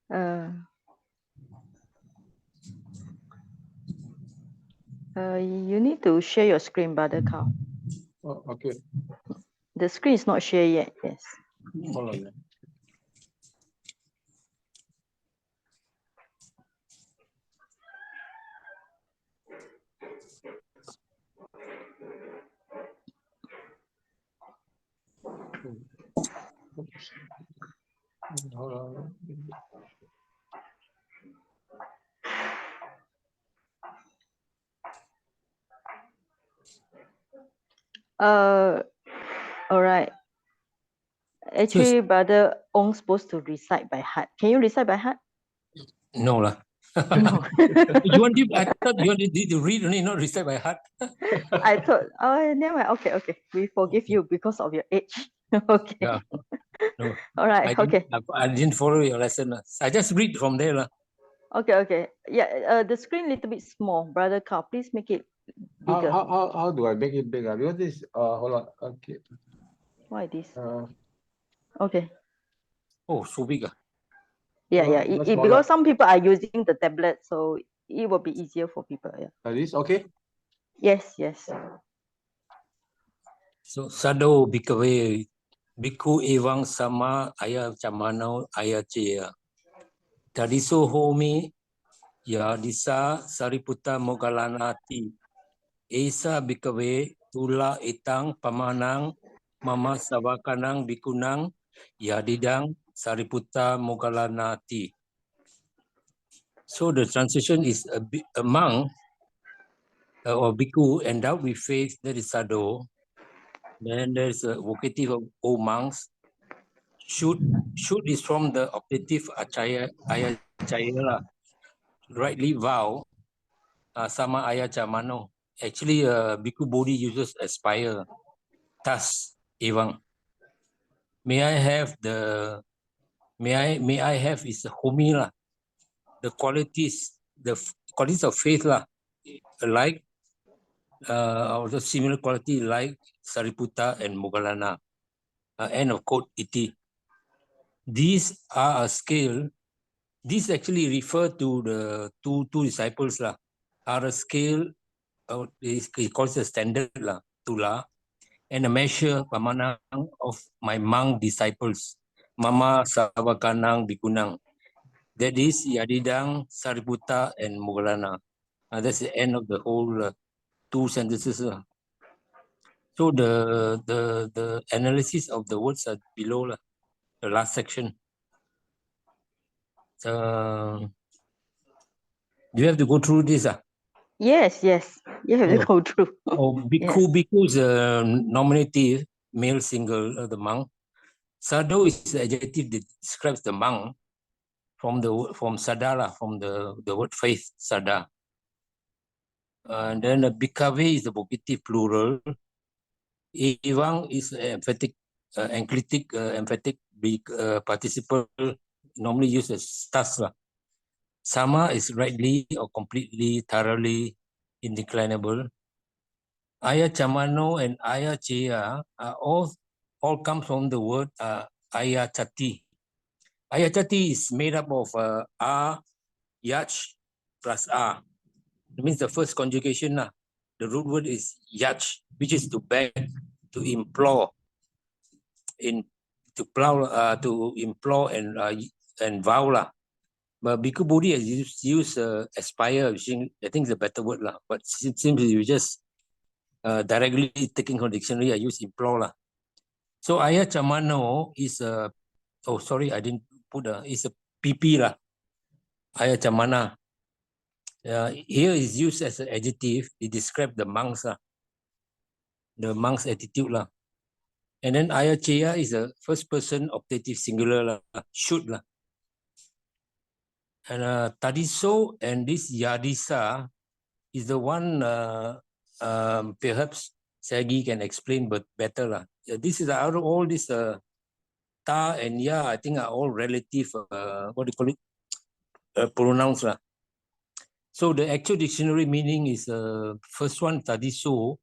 You need to share your screen, Brother Carl. Oh, okay. The screen is not shared yet. Yes. Hold on. Hold on. All right. Actually, Brother Ong's supposed to recite by heart. Can you recite by heart? No lah. No. I thought you wanted to read only, not recite by heart. I thought, oh, never mind. Okay, okay. We forgive you because of your age. Okay. Yeah. No. All right. Okay. I didn't follow your lesson. I just read from there lah. Okay, okay. Yeah, the screen a little bit small. Brother Carl, please make it bigger. How do I make it bigger? Because this hold on. Okay. Why this? Okay. Oh, so big. Yeah, Oh, yeah. much smaller. Because some people are using the tablet, so it will be easier for people. Yeah. This okay? Yes, yes. So sado bikawe biku ewang sama ayah camano ayah cia. Tadiso homi ya disa sariputa mogalanati. Esa bikawe tula itang pamanang mama sawakanang bikunang ya didang sariputa mogalanati. So the translation is a monk or bhikkhu endowed with faith, that is sado. Then there's a vocative of O monks. Should is from the optative acaya ayachaya, rightly vow sama ayachamano. Actually, bhikkhu Bodhi uses aspire. Thus, evang. May I have is the homi lah. The qualities of faith lah, like also similar quality like Sariputta and Moggallana. End of quote iti. These are a scale. These actually refer to the two disciples lah. Are a scale. He calls a standard lah, tula, and a measure pamanang of my monk disciples. Mama Savakanang Bikunang. That is Yadidang, Sariputta, and Moggallana. That's the end of the whole two sentences. So the analysis of the words are below the last section. Do you have to go through this? Yes, yes. You have to go through. Bhikkhu, yes. Bhikkhu is a nominative, male single, the monk. Sado is the adjective that describes the monk from sadala, from the word faith, sada. And then the bhikkhave is the vocative plural. Evang is emphatic, enclitic, emphatic participle, normally used as tas. Sama is rightly or completely, thoroughly, indeclinable. Aya chamano and aya chea are all come from the word aya chati. Aya chati is made up of a, yach plus a. It means the first conjugation. The root word is yach, which is to beg, to implore, to implore and vow. But Bhikkhu Bodhi has used aspire, which I think is a better word lah. But it seems you just directly taking from dictionary, I use implore . So Ayah Chamano is a, oh sorry, I didn't put it's a PP lah. Ayah Chamana. Here is used as an adjective. It describes the monks the monk's attitude lah. And then Ayah Chea is a first person optative singular should lah. And Tadiso and this Yadisa is the one perhaps Sagi can explain but better lah. This is out of all this ta and ya, I think are all relative what do you call it, pronouns lah. So the actual dictionary meaning is first one, Tadiso,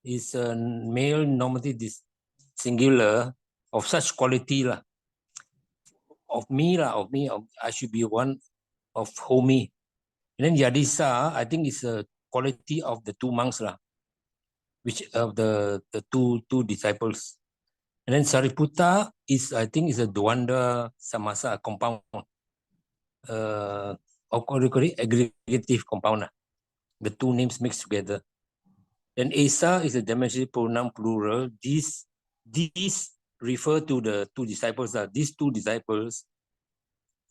is a male nominative singular of such quality lah. I should be one of Homi. And then Yadisa, I think is a quality of the two monks lah, which of the two disciples. And then Sariputta is, I think, is a Dwanda Samasa compound. Or what do you call it? Aggregative compound. The two names mixed together. Then Esa is a demonstrative pronoun plural. These refer to the two disciples. These two disciples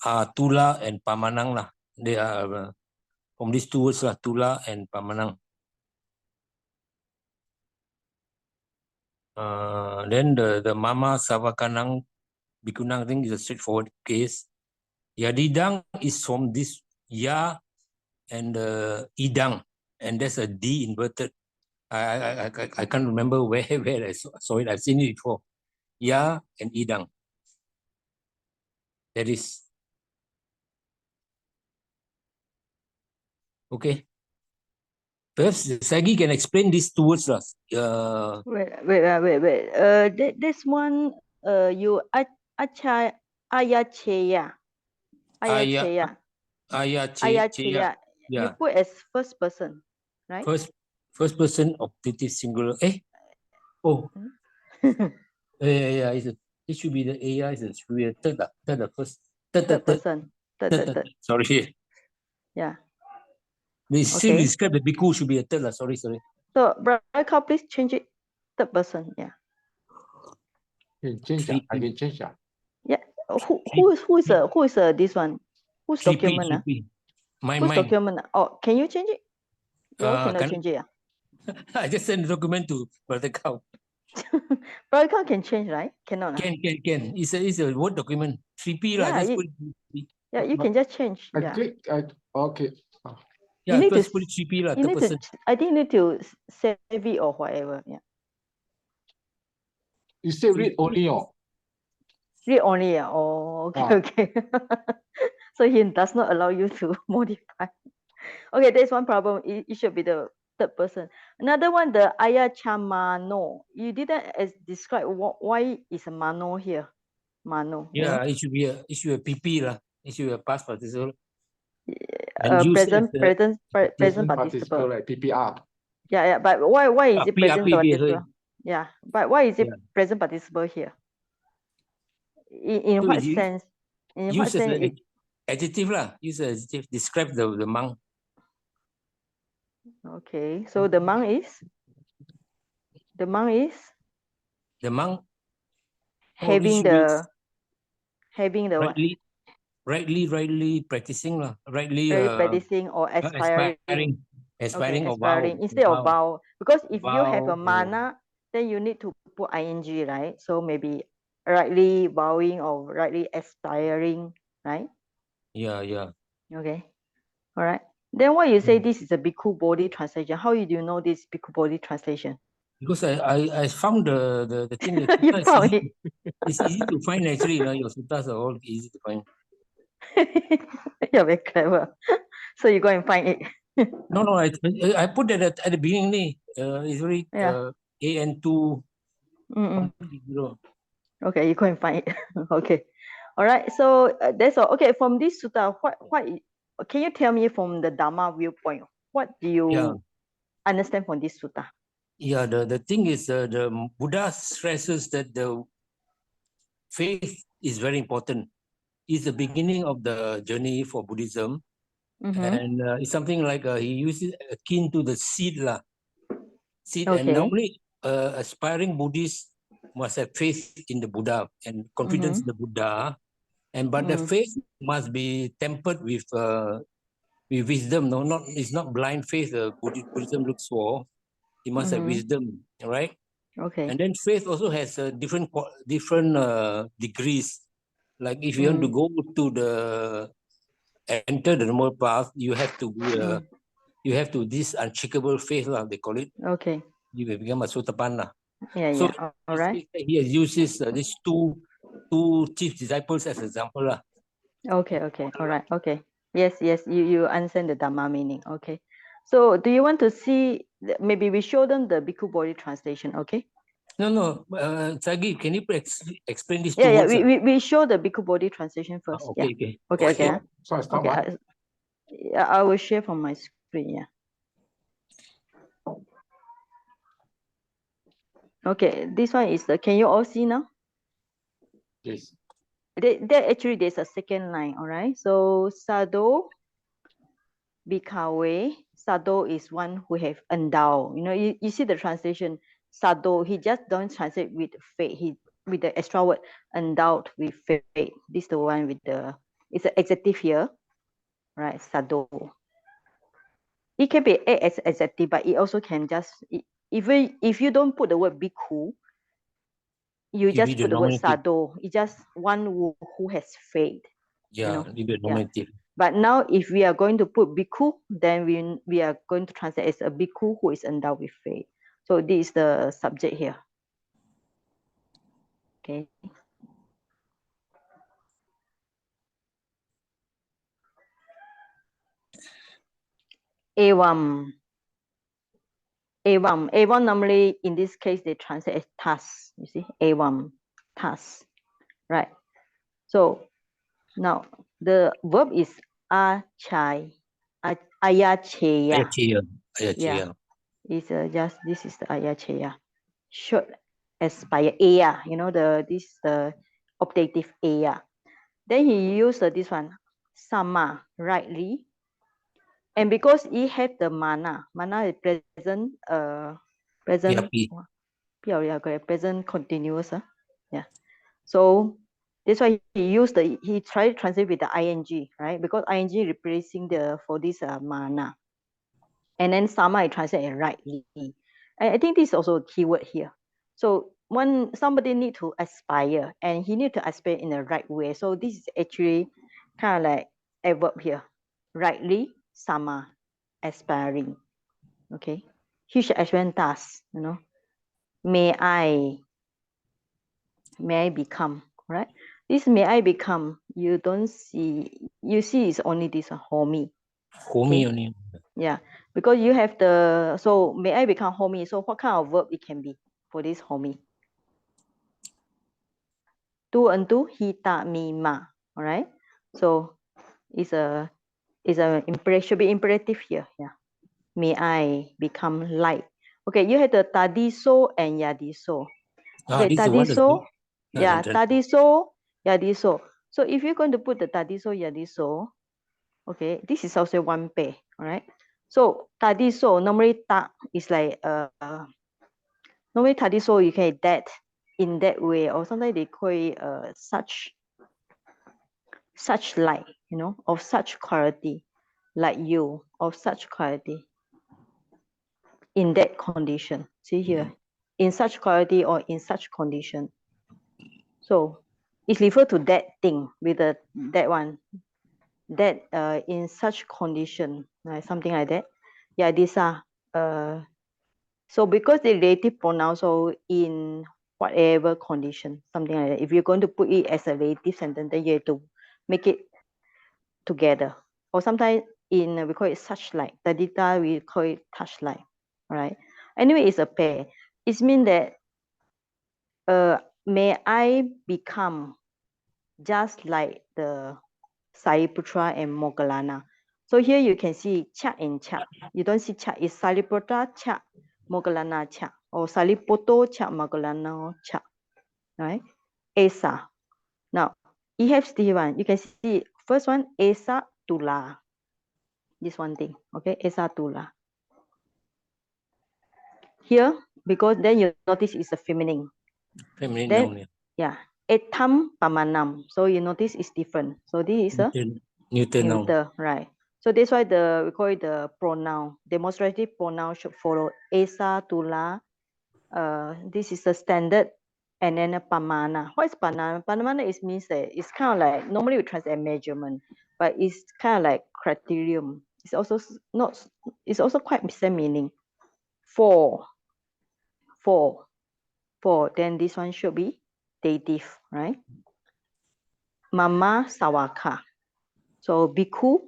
are Tula and Pamanang lah. They are from these two words lah, Tula and Pamanang. Then the Mama Savakanang Bikunang thing is a straightforward case. Yadidang is from this Ya and Idang, and there's a D inverted. I can't remember where I saw it. I've seen it before. Ya and Idang. That is okay. Perhaps Sagi can explain these two words. Wait. This one, you Ayacheya. Ayacheya. Ayacheya. You Yeah. put as first person, right? First person optative singular. Oh. Yeah. It should be the AI. It should be a third first. Third person. Third. Sorry. Yeah. They still describe the bhikkhu should be a third. Sorry. So, Brother Carl, please change it. Third person. Yeah. Can change. I can change. Yeah. Who is this one? Whose document? Whose document? Oh, can you change it? You cannot change it. I just sent the document to Brother Carl. Brother Carl can change, right? Cannot. Can. It's a Word document. 3P Yeah, yeah, you can just change. I click. Okay. Yeah, you need first to put 3P lah. I think you need to save it or whatever. Yeah. You say read only. Read only. Oh, okay. So he does not allow you to modify. Okay, there's one problem. It should be the third person. Another one, the Ayachamano. You didn't describe why is a mano here. Mano. Yeah, it should be a PP lah. It should be a past participle. Present participle. Like PPR. Yeah. But why is it present participle? Yeah. But why is it present participle here? In what sense? In what sense? Adjective lah. Use an adjective. Describe the monk. Okay. So the monk is? The monk having the rightly practicing lah. Rightly practicing or aspiring or vow. Instead of vow. Because if you have a mana, then you need to put ing, right? So maybe rightly vowing or rightly aspiring, right? Yeah. Okay. All right. Then why you say this is a Bhikkhu Bodhi translation? How do you know this Bhikkhu Bodhi translation? Because I found the thing. You found it. It's easy to find actually. Your suttas are all easy to find. You're very clever. So you go and find it. No. I put that at the beginning. It's very AN2. Okay, you go and find it. Okay. All right. So that's all. Okay. From this sutta, what can you tell me from the Dharma viewpoint? What do you understand from this sutta? Yeah. The thing is, the Buddha stresses that the faith is very important. It's the beginning of the journey for Buddhism, and it's something like he uses akin to the seed lah. And normally, aspiring Buddhists must have faith in the Buddha and confidence in the Buddha, but the faith must be tempered with wisdom. It's not blind faith. Buddhism looks for. It must have wisdom, right? Okay. And then faith also has different degrees. Like if you want to go to enter the noble path, you have to be this unshakable faith lah. They call it. Okay. You will become a sotapanna. So all right. He uses these two chief disciples as example lah. Okay. All right. Okay. Yes. You understand the Dhamma meaning. Okay. So do you want to see? Maybe we show them the Bhikkhu Bodhi translation. Okay. No. Sagi, can you explain these two Yeah, words? we show the Bhikkhu Bodhi translation first. Okay. Okay. So I stop. Okay. I will share from my screen. Yeah. Okay, this one is the. Can you all see now? Yes. There actually there's a second line. All right. So Sado Bikawe. Sado is one who have endowed. You know, you see the translation. Sado, he just don't translate with faith. He with the extra word endowed with faith. This is the one with the. It's an adjective here, right? Sado. It can be a as adjective, but it also can just even if you don't put the word bhikkhu, you just put the word sado. It's just one who has faith. Yeah, nominative. But now if we are going to put bhikkhu, then we are going to translate as a bhikkhu who is endowed with faith. So this is the subject here. Okay. Evam. Evam normally in this case they translate as thus. You see, evam, thus, right? So now the verb is achai, ayacheya. Ayacheya. It's just this is the ayacheya. Short aspire aya. You know this the optative aya. Then he used this one sama rightly, and because he had the mana is present present continuous. Yeah. So that's why he tried to translate with the ing, right? Because ing replacing the for this mana. And then sama I translate rightly. I think this is also a keyword here. So when somebody need to aspire and he need to aspire in the right way. So this is actually kind of like a verb here. Rightly, sama, aspiring. Okay. He should aspire task, you know. May I become, right? This may I become, you don't see, you see it's only this homie. Homie only. Yeah, because you have the, so may I become homie. So what kind of verb it can be for this homie? Tu entu hita mi ma. All right. So it's a should be imperative here. Yeah. May I become like. Okay, you have the tadiso and yadiso. Okay, tadiso. Yeah, tadiso, yadiso. So if you're going to put the tadiso, yadiso, okay, this is also one pair. All right. So tadiso normally ta is like normally tadiso you can that in that way, or sometimes they call it such like, you know, of such quality, like you, of such quality, in that condition. See here, in such quality or in such condition. So it's referred to that thing with the that one, that in such condition, right? Something like that. Yeah, these are so because the relative pronoun, so in whatever condition, something like that. If you're going to put it as a relative sentence, then you have to make it together. Or sometimes in we call it such like. The data we call it touch like. Right. Anyway, it's a pair. It means that may I become just like the Sariputra and Moggallana. So here you can see cha and cha. You don't see cha. It's Sariputra cha, Moggallana cha, or Saripoto cha, Moggallana cha. Right? Esa. Now, it has the one. You can see first one, Esa Tula. This one thing. Okay, Esa Tula. Here, because then you notice it's a feminine. Feminine then, noun. Yeah. Etam pamanam. So you notice it's different. So this is a neuter noun. Right. So that's why we call it the pronoun. Demonstrative pronoun should follow esa, tula. This is the standard, and then a pamana. What is pamana? Pamana means that it's kind of like, normally we translate measurement, but it's kind of like criterion. It's also not. It's also quite same meaning. For. Then this one should be dative, right? Mama sawaka. So bhikkhu,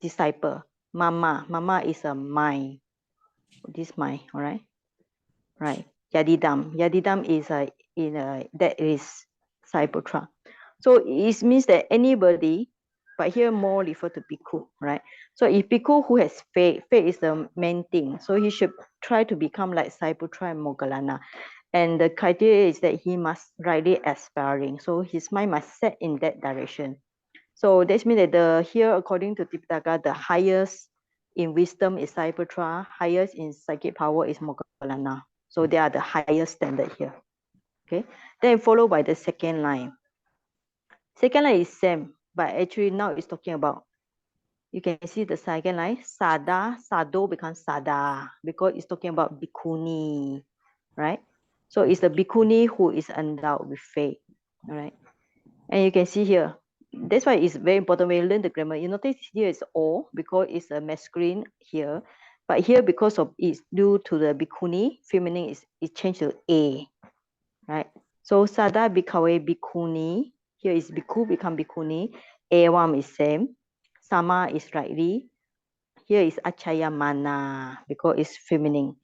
disciple. Mama is a mind. This mind, all right? Right. Yadidam. Yadidam is that is Sariputra. So it means that anybody, but here more refer to bhikkhu, right? So if bhikkhu who has faith is the main thing. So he should try to become like Sariputra and Moggallana. And the criteria is that he must rightly aspiring. So his mind must set in that direction. So that means that here, according to Tipitaka, the highest in wisdom is Sariputra, highest in psychic power is Moggallana. So they are the highest standard here. Okay. Then followed by the second line. Second line is same, but actually now it's talking about, you can see the second line, Sada, Sado becomes Sada, because it's talking about Bhikkhuni, right? So it's the Bhikkhuni who is endowed with faith, all right? And you can see here, that's why it's very important when you learn the grammar. You notice here is O because it's a masculine here, but here because of it's due to the Bhikkhuni, feminine is changed to A, right? So Sada Bhikkhave Bhikkhuni, here is Bhikkhu become Bhikkhuni, Evam is same, Sama is rightly, here is Achaya Mana because it's feminine,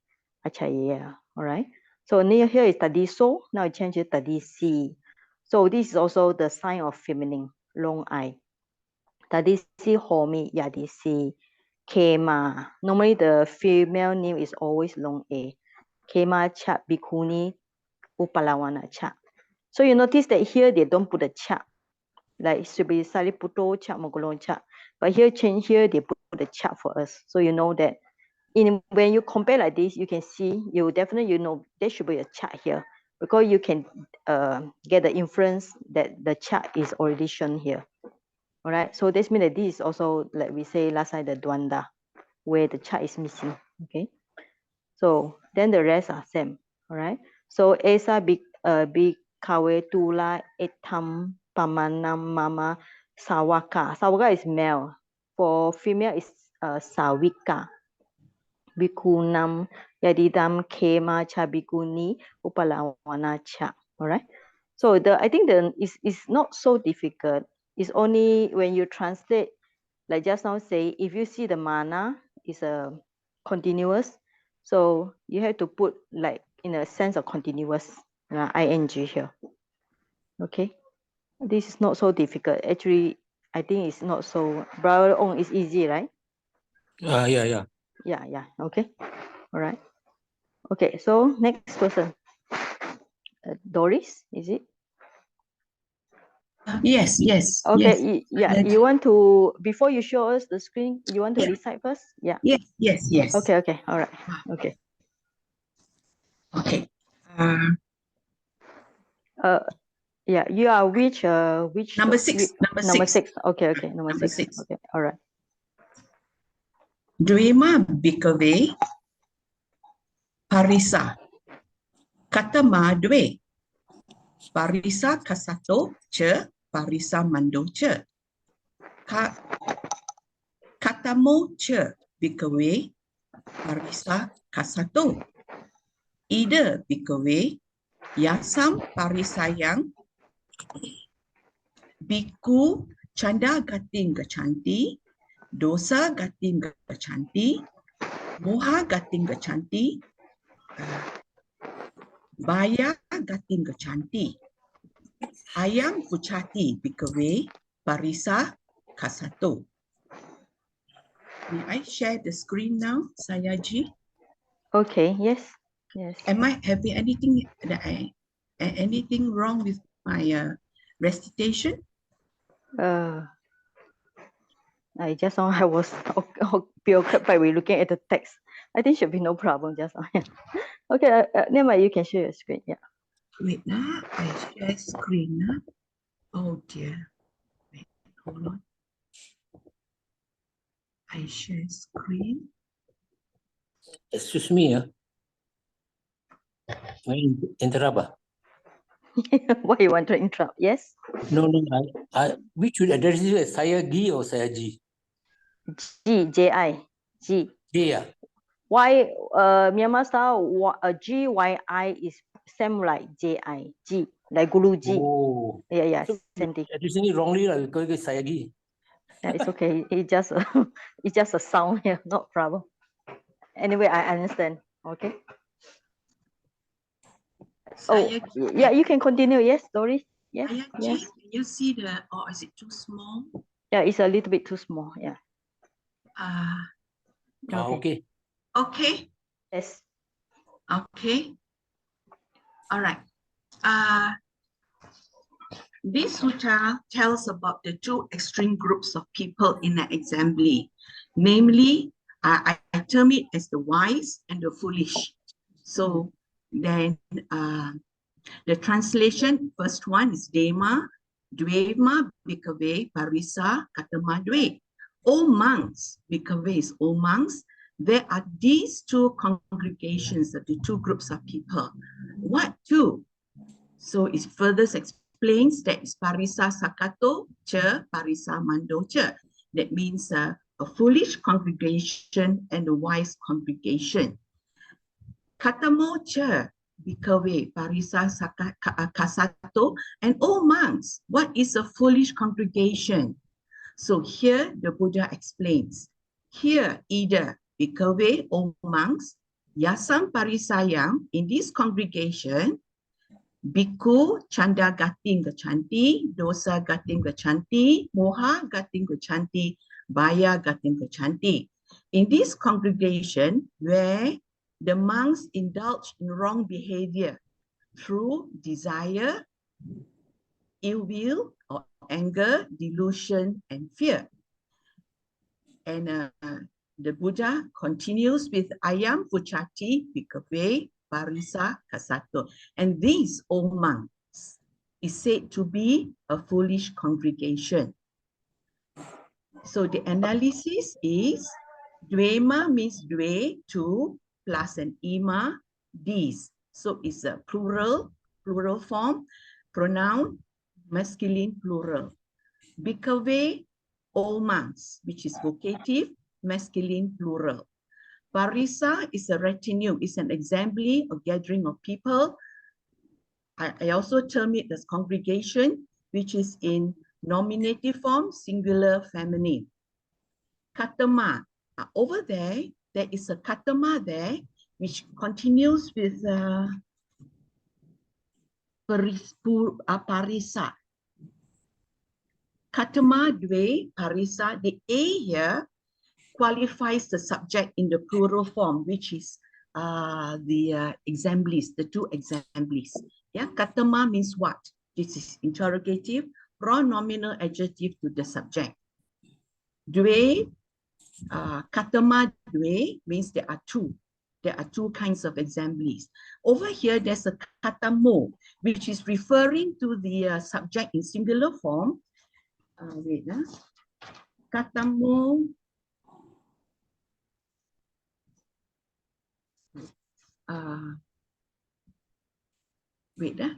Achaya, all right? So near here is Tadiso, now it changes to Tadisi. So this is also the sign of feminine, long I. Tadisi, Homi, Yadisi, Kema. Normally the female name is always long A. Kema, Chat, Bhikkhuni, Upalawana, Chat. So you notice that here they don't put a Chat. Like should be Sariputo, Chat, Mogolon, Chat. But here change here, they put the Chat for us. So you know that when you compare like this, you can see, you definitely, you know, there should be a chart here because you can get the inference that the chart is already shown here. All right. So this means that this is also, like we say last time, the Dwanda, where the chart is missing. Okay. So then the rest are same. All right. So Esa Bikawe Tula Etam Pamanam Mama Sawaka. Sawaka is male. For female is Sawika. Bhikkhu Yadidam Kema Cha Bhikkhuni Upalawana Cha. All right. So I think it's not so difficult. It's only when you translate, like just now say, if you see the mana is a continuous, so you have to put like in a sense of continuous, ing here. Okay. This is not so difficult. Actually, I think it's not so. Brother Ong is easy, right? Yeah. Yeah. Okay. All right. Okay, so next person. Doris, is it? Yes. Okay, yeah. You want to, before you show us the screen, you want to recite first? Yeah. Yes. Okay. All right. Okay. Yeah. You are which? Number six. Number six. Okay. Number six. Okay. All right. Dvema bhikkhave parisa katama dve parisa kasato cha parisa mando cha katamo cha bhikkhave parisa kasato ida bhikkhave yasam parisayang bhikkhu chanda gating gachanti dosa gating gachanti moha gating gachanti Baya gating gachanti. Ayam puchati bhikkhave parisa kasato. May I share the screen now, Sayaji? Okay. Yes. Am I having anything wrong with my recitation? I just now I was preoccupied by looking at the text. I think should be no problem just now. Okay. Never mind. You can share your screen. Yeah. Wait, I share screen. Oh dear. Wait, hold on. I share screen. Excuse me, interrupt. Why you want to interrupt? Yes. No. Which should address you as Sayagi or Sayaji? Ji. G. Y Myanmar style GYI is same like JI. G like Guru G. Oh. Yeah, So same thing. addressing it wrongly, because it's Sayagi. Yeah, it's okay. It's just a sound here, not problem. Anyway, I understand. Okay. Saya, yeah, you can continue. Yes, Doris. Yes, Saya yes. check. Can you see the, or is it too small? Yeah, it's a little bit too small. Yeah. Okay. Okay. Yes. Okay. All right. This sutta tells about the two extreme groups of people in an assembly. Namely, I term it as the wise and the foolish. So then the translation, first one is Dema, Dvema, Bhikkhave, Parisa, Katama Dve. O monks, Bhikkhave, O monks, there are these two congregations, the two groups of people. What two? So it further explains that is Parisa Sakato, Cha, Parisa Mando, Cha. That means a foolish congregation and a wise congregation. Katamo Cha, Bhikkhave, Parisa Kasato, and all monks, what is a foolish congregation? So here the Buddha explains. Here either Bhikkhave, all monks, Yasam Parisayam, in this congregation, Bhikkhu Chanda Gating Gachanti, Dosa Gating Gachanti, Moha Gating Gachanti, Baya Gating Gachanti. In this congregation where the monks indulge in wrong behavior through desire, ill will or anger, delusion, and fear. And the Buddha continues with Ayam Puchati Bhikkhave Parisa Kasato. And these, O monks, is said to be a foolish congregation. So the analysis is Dvema means Dve, two, plus an Ima, these. So it's a plural form, pronoun, masculine plural. Bhikkhave, all monks, which is vocative, masculine plural. Parisa is a retinue, is an assembly or gathering of people. I also term it as congregation, which is in nominative form, singular, feminine. Katama, over there is a katama there, which continues with parisa. Katama dve parisa, the A here qualifies the subject in the plural form, which is the assemblies, the two assemblies. Yeah, katama means what? This is interrogative, pronominal adjective to the subject. Dve, katama dve means there are two. There are two kinds of assemblies. Over here, there's a katamo, which is referring to the subject in singular form. Katamo.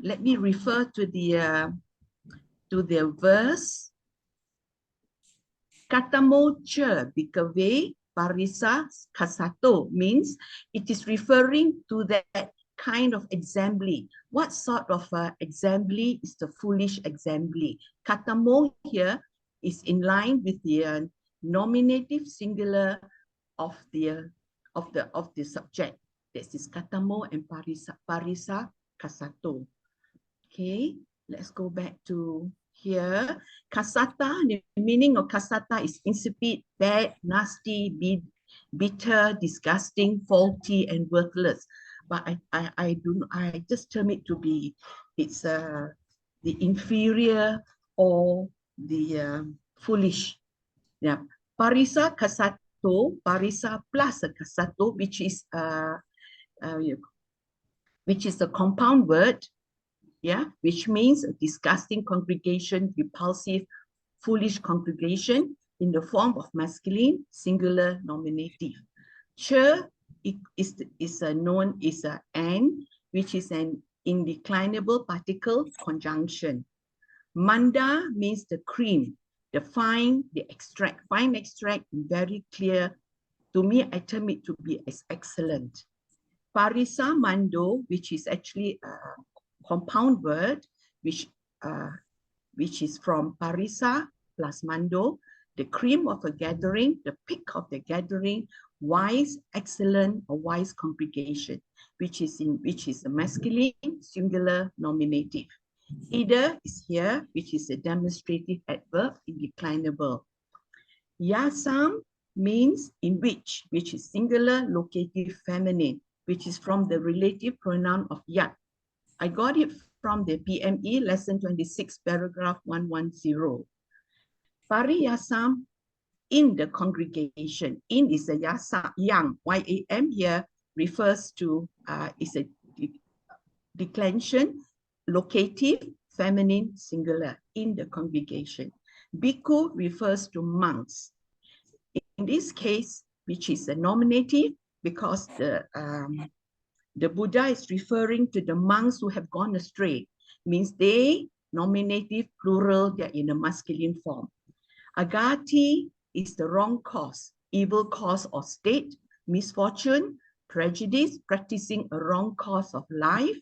Let me refer to the verse. Katamo cha bhikkhave parisa kasato means it is referring to that kind of assembly. What sort of assembly is the foolish assembly? Katamo here is in line with the nominative singular of the subject. This is katamo and parisa kasato. Okay, let's go back to here. Kasata, the meaning of kasata is insipid, bad, nasty, bitter, disgusting, faulty, and worthless. But I just term it to be, it's the inferior or the foolish. Yeah, parisa kasato, parisa plus kasato, which is a compound word, yeah, which means a disgusting congregation, repulsive, foolish congregation in the form of masculine, singular, nominative. Che is known as an, which is an indeclinable particle conjunction. Manda means the cream, the fine, the extract. Fine extract, very clear. To me, I term it to be as excellent. Parisa mando, which is actually a compound word, which is from parisa plus mando, the cream of a gathering, the peak of the gathering, wise, excellent, or wise congregation, which is the masculine, singular, nominative. Either is here, which is a demonstrative adverb, indeclinable. Yasam means in which is singular, locative, feminine, which is from the relative pronoun of yat. I got it from the PME lesson 26, paragraph 110. Pariyasam, in the congregation. In is a yasa, yang, Y-A-M here refers to, is a declension, locative, feminine, singular, in the congregation. Bhikkhu refers to monks. In this case, which is a nominative, because the Buddha is referring to the monks who have gone astray, means they, nominative, plural, they're in a masculine form. Agati is the wrong cause, evil cause or state, misfortune, prejudice, practicing a wrong course of life,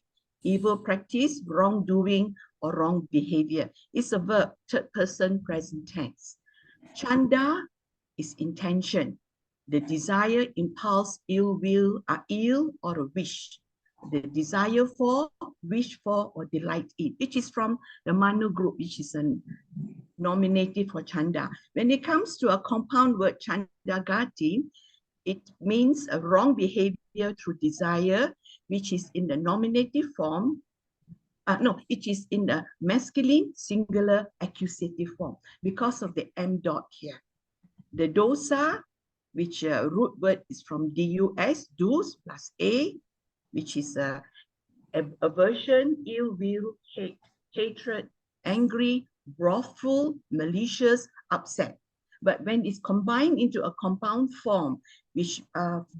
evil practice, wrongdoing, or wrong behavior. It's a verb, third person present tense. Chanda is intention, the desire, impulse, ill will, ill, or a wish. The desire for, wish for, or delight in, which is from the Manu group, which is a nominative for chanda. When it comes to a compound word, chandagati, it means a wrong behavior through desire, which is in the nominative form. It is in the masculine, singular, accusative form because of the M dot here. The dosa, which root word is from dus, dus plus a, which is aversion, ill will, hate, hatred, angry, wrathful, malicious, upset. But when it's combined into a compound form, which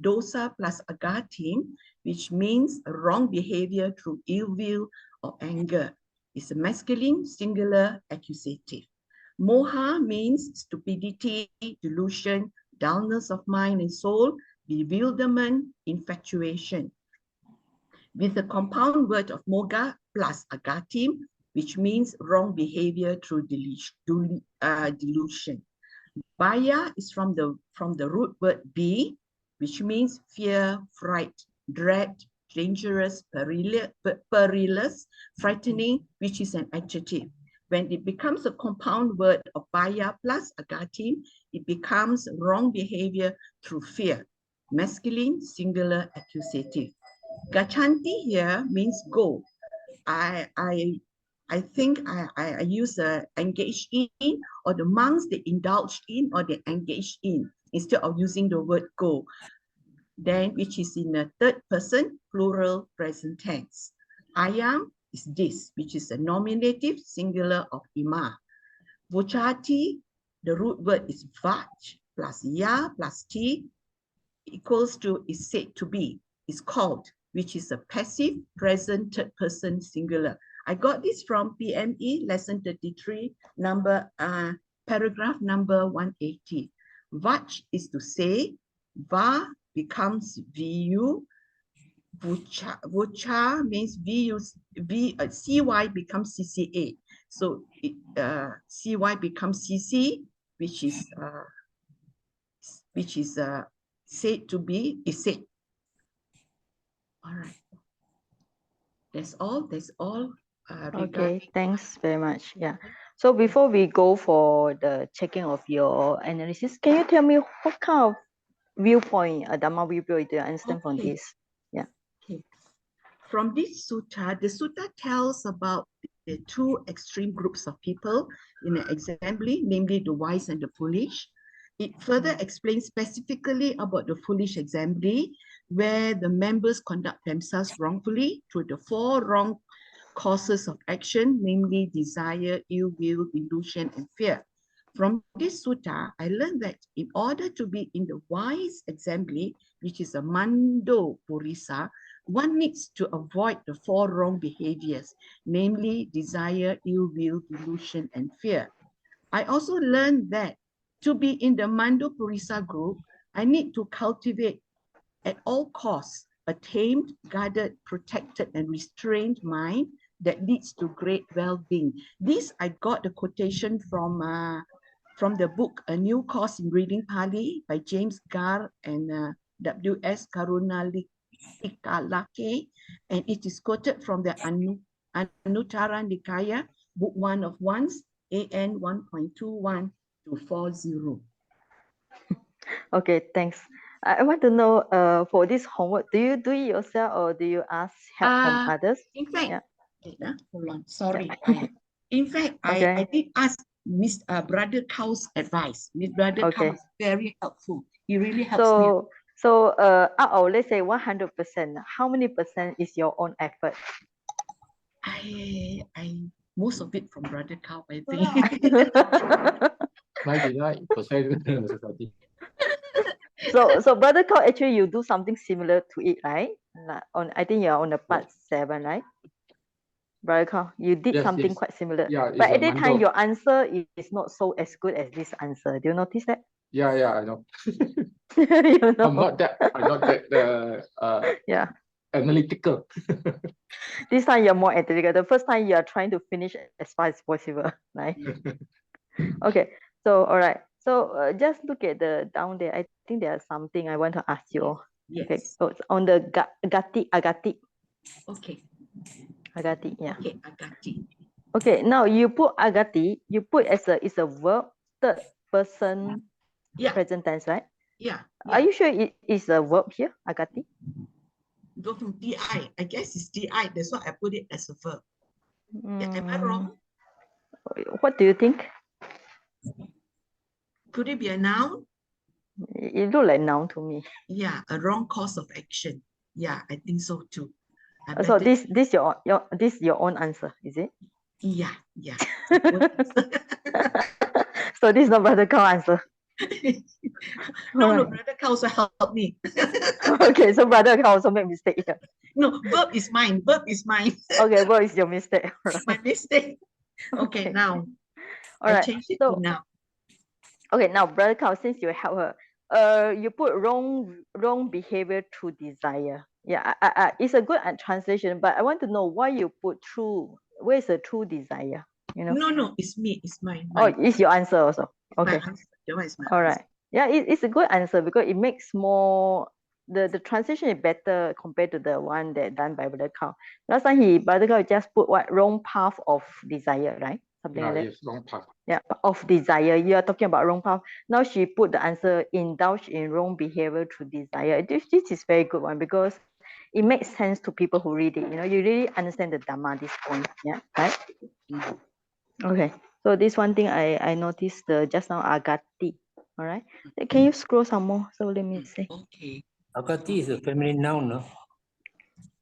dosa plus agatim, which means a wrong behavior through ill will or anger, is a masculine, singular, accusative. Moha means stupidity, delusion, dullness of mind and soul, bewilderment, infatuation. With the compound word of moga plus agatim, which means wrong behavior through delusion. Baya is from the root word be, which means fear, fright, dread, dangerous, perilous, frightening, which is an adjective. When it becomes a compound word of baya plus agatim, it becomes wrong behavior through fear. Masculine, singular, accusative. Gachanti here means go. I think I use engage in, or the monks they indulged in, or they engaged in, instead of using the word go. Then which is in the third person, plural, present tense. Ayam is this, which is a nominative, singular of ima. Vochati, the root word is vach plus ya plus ti equals to is said to be, is called, which is a passive, present, third person, singular. I got this from PME lesson 33, paragraph number 180. Vach is to say, va becomes vu, vucha means cy becomes cca. So cy becomes cc, which is said to be, is said. All right. That's all. Okay, thanks very much. Yeah. So before we go for the checking of your analysis, can you tell me what kind of viewpoint, Dhamma viewpoint, do you understand from this? Yeah. Okay. From this sutta, the sutta tells about the two extreme groups of people in an assembly, namely the wise and the foolish. It further explains specifically about the foolish assembly, where the members conduct themselves wrongfully through the four wrong causes of action, namely desire, ill will, delusion, and fear. From this sutta, I learned that in order to be in the wise assembly, which is a mando purisa, one needs to avoid the four wrong behaviors, namely desire, ill will, delusion, and fear. I also learned that to be in the mando purisa group, I need to cultivate at all costs a tamed, guarded, protected, and restrained mind that leads to great well-being. This I got the quotation from from the book A New Course in Reading Pali by James Gar and W.S. Karunalikalake, and it is quoted from the Anuttara Nikaya, Book 1 of Ones, AN 1.21 to 40. Okay, thanks. I want to know for this homework, do you do it yourself or do you ask help from others? In fact, Yeah. hold on, sorry. Yeah. In fact, Okay. I did ask Brother Kao's advice. Brother Okay. Kao is very helpful. He really helps me. So out of, let's say 100%, how many percent is your own effort? I most of it from Brother Kao, I think. 99%. So Brother Kao, actually you do something similar to it, right? Like I think you're on the part 7, right? Brother Kao, you did Yes, something yes. quite similar. Yeah, it's But a at that time, mandal. your answer is not so as good as this answer. Do you notice that? Yeah, I know. You know? I'm not that Yeah. analytical. This time you're more analytical. The first time you are trying to finish as fast as possible, right? Okay. So all right. So just look at the down there. I think there's something I want to ask you. Yes. Okay. So it's on the agati. Okay. Agati. Yeah. Okay, agati. Okay. Now you put agati. You put as a verb, third person present tense, right? Yeah. Are you sure it is a verb here, agati? Go from di. I guess it's di. That's why I put it as a verb. Yeah, am I wrong? What do you think? Could it be a noun? It look like noun to me. Yeah, a wrong course of action. Yeah, I think so too. So this your own answer, is it? Yeah. So this is not Brother Kao answer. No, Alright. Brother Kao also help me. Okay, so Brother Kao also make mistake here. No, verb is mine. Okay, what is your mistake? Right. My mistake. Okay, now. All right. I changed it to now. Okay, now Brother Kao, since you help her, you put wrong behavior through desire. Yeah, it's a good translation, but I want to know why you put true. Where is the true desire? You know? No, it's me. It's mine. Oh, it's your answer also. Okay. My answer. That one is my All answer. right. Yeah, it's a good answer because it makes more the translation is better compared to the one that done by Brother Kao. Last time Brother Kao just put what wrong path of desire, right? Something like that. Yes, wrong path. Yeah, of desire. You are talking about wrong path. Now she put the answer indulge in wrong behavior through desire. This is very good one because it makes sense to people who read it. You know, you really understand the Dhamma this point. Yeah, right? Okay. So this one thing I noticed just now agati. All right. Can you scroll some more? So let me see. Okay. Agati is a feminine noun, no?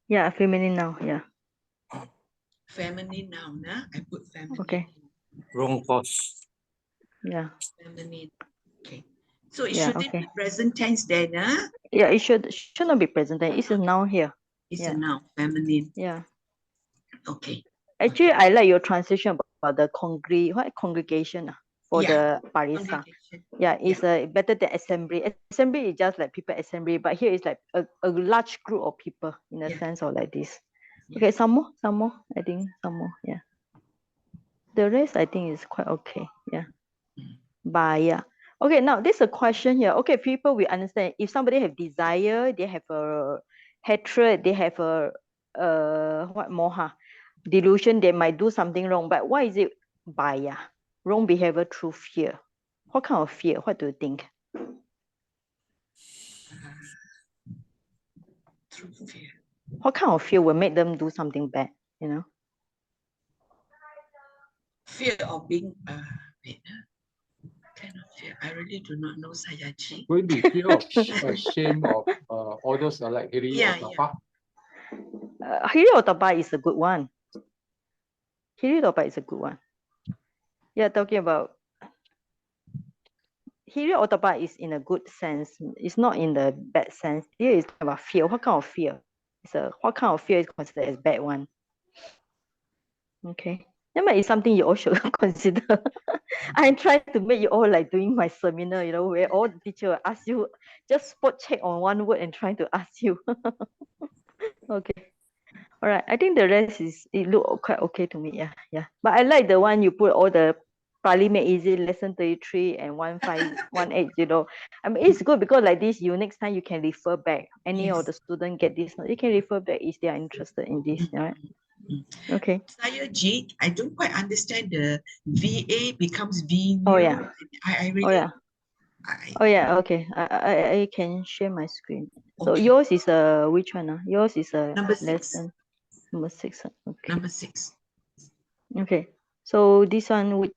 Yeah, feminine now. Yeah. Feminine noun. I put feminine. Okay. Wrong course. Yeah. Feminine. Okay. So it Yeah, should it be present tense then? Yeah, it should not be present tense. It's a noun here. It's a noun. Feminine. Yeah. Okay. Actually, I like your translation about the congregation for the parisa. Yeah, it's better than assembly. Assembly is just like people assembly, but here it's like a large group of people in a sense of like this. Okay, some more. I think some more. Yeah. The rest I think is quite okay. Yeah. Baya. Okay, now this is a question here. Okay, people will understand if somebody have desire, they have a hatred, they have a what moha, delusion, they might do something wrong. But why is it baya? Wrong behavior through fear. What kind of fear? What do you think? Through fear. What kind of fear will make them do something bad? You know? Fear of being kind of fear. I really do not know Sayaji. Will be fear of shame of all those like Hiri or Tapa. Hiri or Tapa is a good one. Hiri or Tapa is a good one. Yeah, talking about Hiri or Tapa is in a good sense. It's not in the bad sense. Here is about fear. What kind of fear? What kind of fear is considered as bad one? Okay. That is something you all should consider. I try to make you all like doing my seminar, you know, where all the teacher will ask you, just spot check on one word and trying to ask you. Okay. All right. I think the rest it look quite okay to me. Yeah. But I like the one you put all the Pali Made Easy lesson 33 and 15180. I mean, it's good because like this, you next time you can refer back. Any of the student get this, you can refer back if they are interested in this, right? Okay. Saya G, I don't quite understand the VA becomes V Oh new. yeah. I really. Oh yeah. I, Oh yeah. Okay. I can share my screen. So Okay. yours is which one? Yours is a Number 6. lesson number 6. Okay. Number 6. Okay. So this one with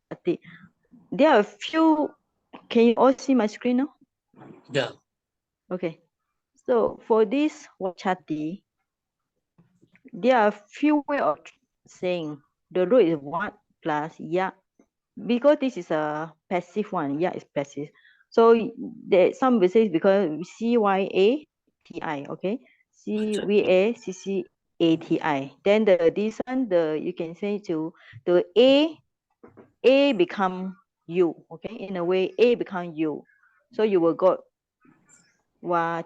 there are a few. Can you all see my screen now? Yeah. Okay. So for this Wachati, there are a few ways of saying the root is what plus ya. Because this is a passive one, ya is passive. So there some will say because CYATI, okay? CVACCATI. Then this one you can say to the A become U, okay? In a way, A become U. So you will got wood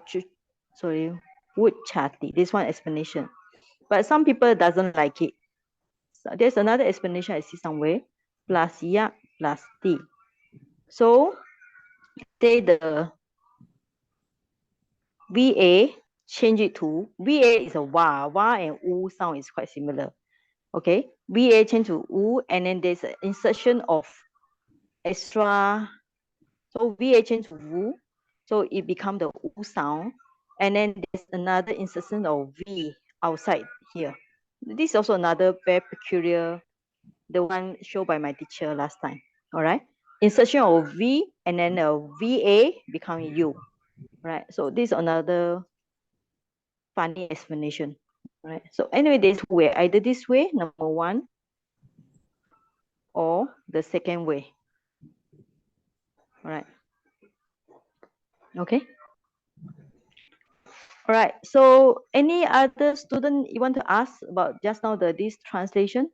chati. This one explanation. But some people doesn't like it. So there's another explanation I see somewhere. Plus ya plus T. So say the VA, change it to VA is a wa and u sound is quite similar. Okay, VA change to u, and then there's an insertion of extra. So VA change to u, so it become the u sound, and then there's another insertion of V outside here. This is also another very peculiar, the one shown by my teacher last time. All right, insertion of V and then a VA become U. Right, so this is another funny explanation. Right, so anyway, there's two way, either this way, number 1, or the second way. All right. Okay. All right. So any other student you want to ask about just now this translation?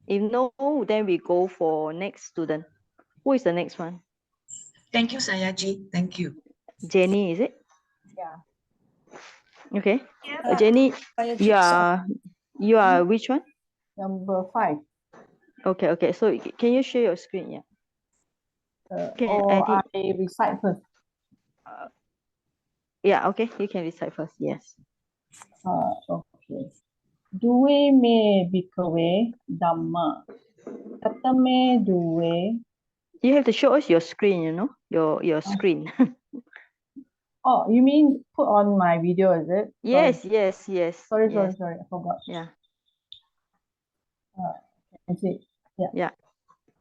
If no, then we go for next student. Who is the next one? Thank you, Sayaji. Thank you. Jenny, is it? Yeah. Okay. Jenny, you are which one? Number 5. Okay, okay. So can you share your screen? Yeah. I recite first. Yeah, okay. You can recite first. Yes. Okay. Due me bhikkhave dhamma. Katame due. You have to show us your screen, your screen. Oh, you mean put on my video, is it? Yes, Sorry. yes. Sorry, yes. I forgot. Yeah. I see. Yeah. Yeah.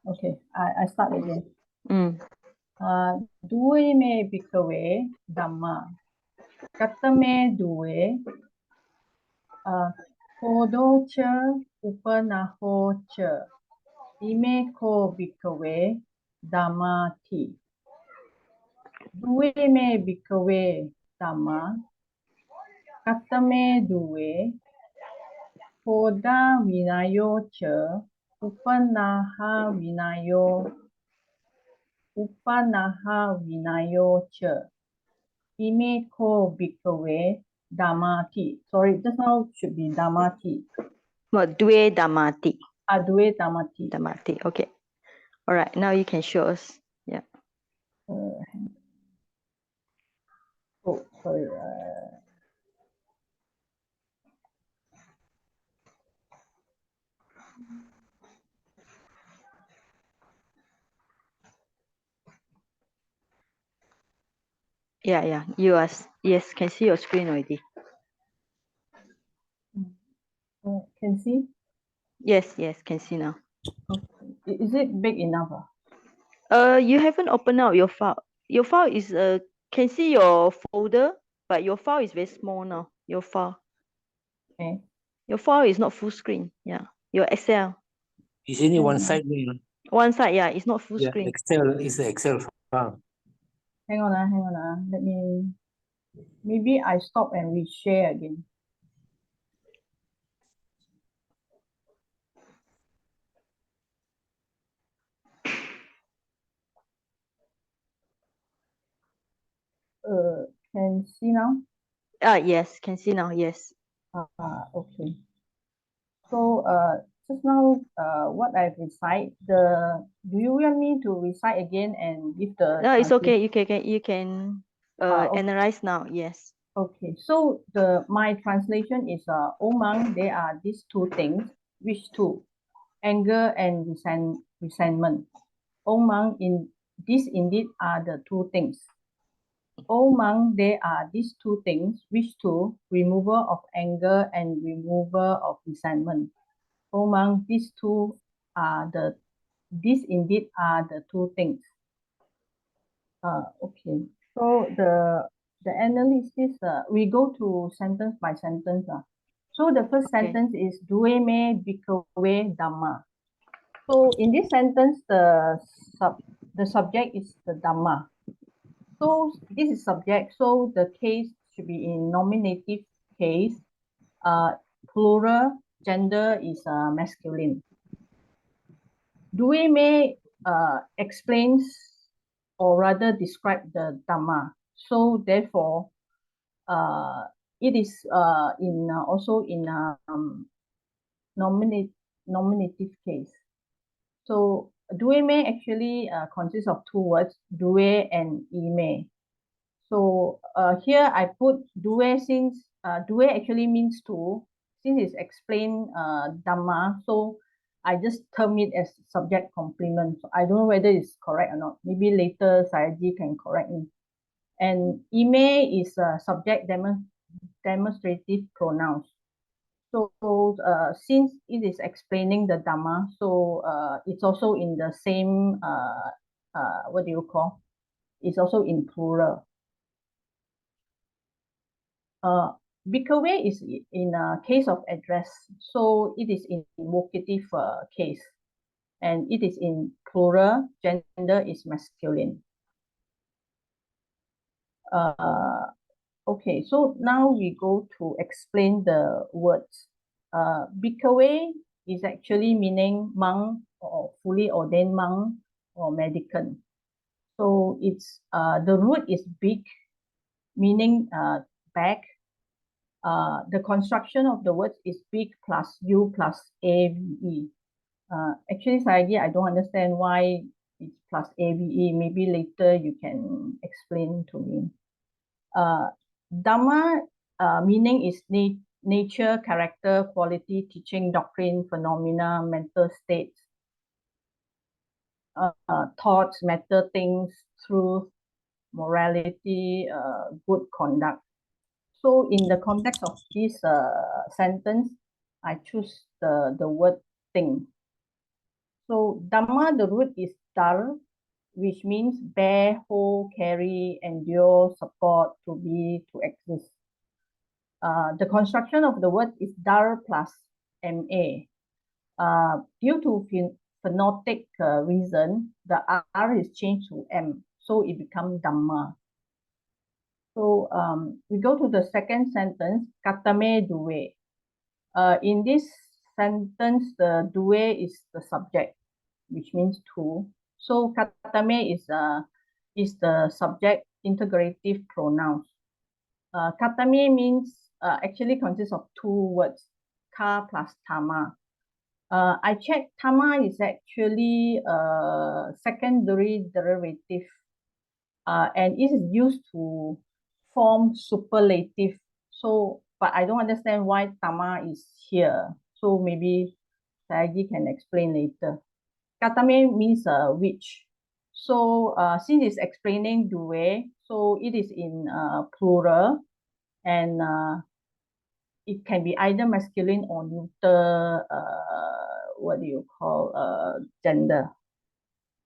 Okay, I start again. Mm. Due me bhikkhave dhamma. Katame due. Kodo cha upanaho cha. Ime ko bhikkhave dhammati. Due me bhikkhave dhamma. Katame due. Koda vinayo cha. Upanaha vinayo cha. Ime ko bhikkhave dhammati. Sorry, just now should be dhammati. What due damati? Due dhammati. Damati. Okay. All right. Now you can show us. Yeah. Oh, sorry. Yeah. You are. Yes. Can see your screen already. Can see? Yes. Can see now. Okay. Is it big enough? You haven't opened out your file. Your file is can see your folder, but your file is very small now. Your file. Okay. Your file is not full screen. Yeah. Your Excel. It's only one side. One side. Yeah. It's not full Yeah, screen. Excel is the Excel file. Hang on. Let me. Maybe I stop and reshare again. Can see now? Yes. Can see now. Yes. Okay. So just now, what I've recite, do you want me to recite again and give the No, it's okay. translation? You can Okay. analyze now. Yes. Okay, so my translation is O monk, there are these two things. Which two? Anger and resentment. O monk, these indeed are the two things. O monk, there are these two things. Which two? Removal of anger and removal of resentment. O monk, these indeed are the two things. Okay, so the analysis, we go to sentence by sentence. So the first Okay. sentence is Due me bhikkhave dhamma. So in this sentence, the subject is the dhamma. So this is subject. So the case should be in nominative case. Plural, gender is masculine. Due me explains or rather describe the dhamma. So therefore, it is also in nominative case. So due me actually consists of two words, due and ime. So here I put due since due actually means two. Since it's explained dhamma, so I just term it as subject complement. So I don't know whether it's correct or not. Maybe later Sayaji can correct me. And ime is a subject demonstrative pronouns. So since it is explaining the Dhamma, so it's also in the same, what do you call? It's also in plural. Bhikkhave is in a case of address, so it is in vocative case, and it is in plural, gender is masculine. Okay, so now we go to explain the words. Bhikkhave is actually meaning monk or fully ordained monk or mendicant. So it's the root is big, meaning back. The construction of the words is big plus u plus ave. Actually, Saigi, I don't understand why it's plus ave. Maybe later you can explain to me. Dhamma meaning is nature, character, quality, teaching, doctrine, phenomena, mental states, thoughts, matter, things, truth, morality, good conduct. So in the context of this sentence, I choose the word thing. So Dhamma, the root is dar, which means bear, hold, carry, endure, support, to be, to exist. The construction of the word is dar plus ma. Due to phonetic reason, the r is changed to m, so it becomes dhamma. So we go to the second sentence, katame due. In this sentence, the due is the subject, which means two. So katame is the subject integrative pronouns. Katame means actually consists of two words, ka plus tama. I checked, tama is actually a secondary derivative, and it is used to form superlative. So, but I don't understand why tama is here. So maybe Sayagi can explain later. Katame means which. So since it's explaining due, so it is in plural, and it can be either masculine or neuter, what do you call, gender.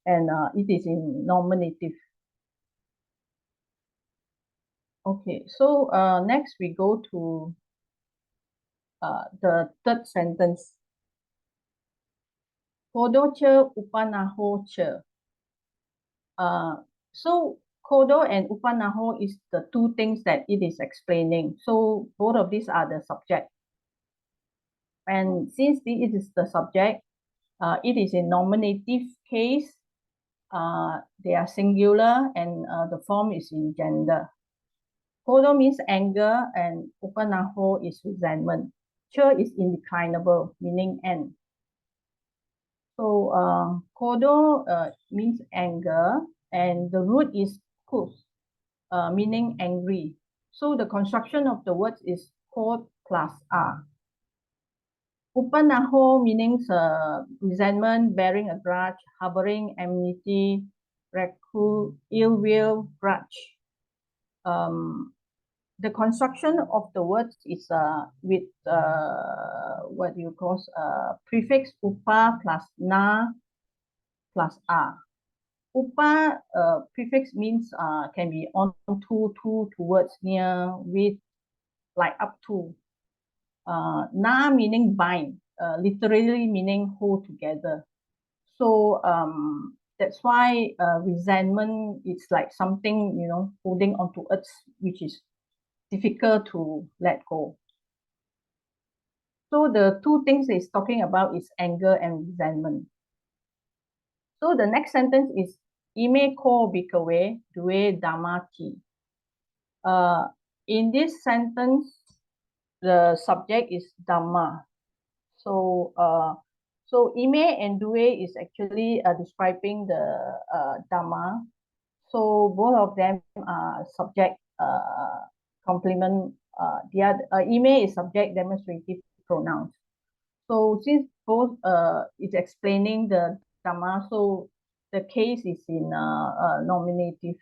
And it is in nominative. Okay, so next we go to the third sentence. Kodo che upanaho che. So Kodo and Upanaho is the two things that it is explaining. So both of these are the subject. And since it is the subject, it is in nominative case. They are singular, and the form is in gender. Kodo means anger, and Upanaho is resentment. Che is indeclinable, meaning end. So kodo means anger, and the root is kus, meaning angry. So the construction of the words is kod plus a. Upanaho means resentment, bearing a grudge, harboring enmity, ill will, grudge. The construction of the words is with what you call prefix upa plus na plus a. Upa prefix means can be on to, towards, near, with, like up to. Na meaning bind, literally meaning hold together. So that's why resentment is like something, you know, holding onto us, which is difficult to let go. So the two things it's talking about is anger and resentment. So the next sentence is ime ko bikawe due damati. In this sentence, the subject is dhamma. So so ime and due is actually describing the dhamma. So both of them are subject complement. The other ime is subject demonstrative pronouns. So since both is explaining the dhamma, so the case is in nominative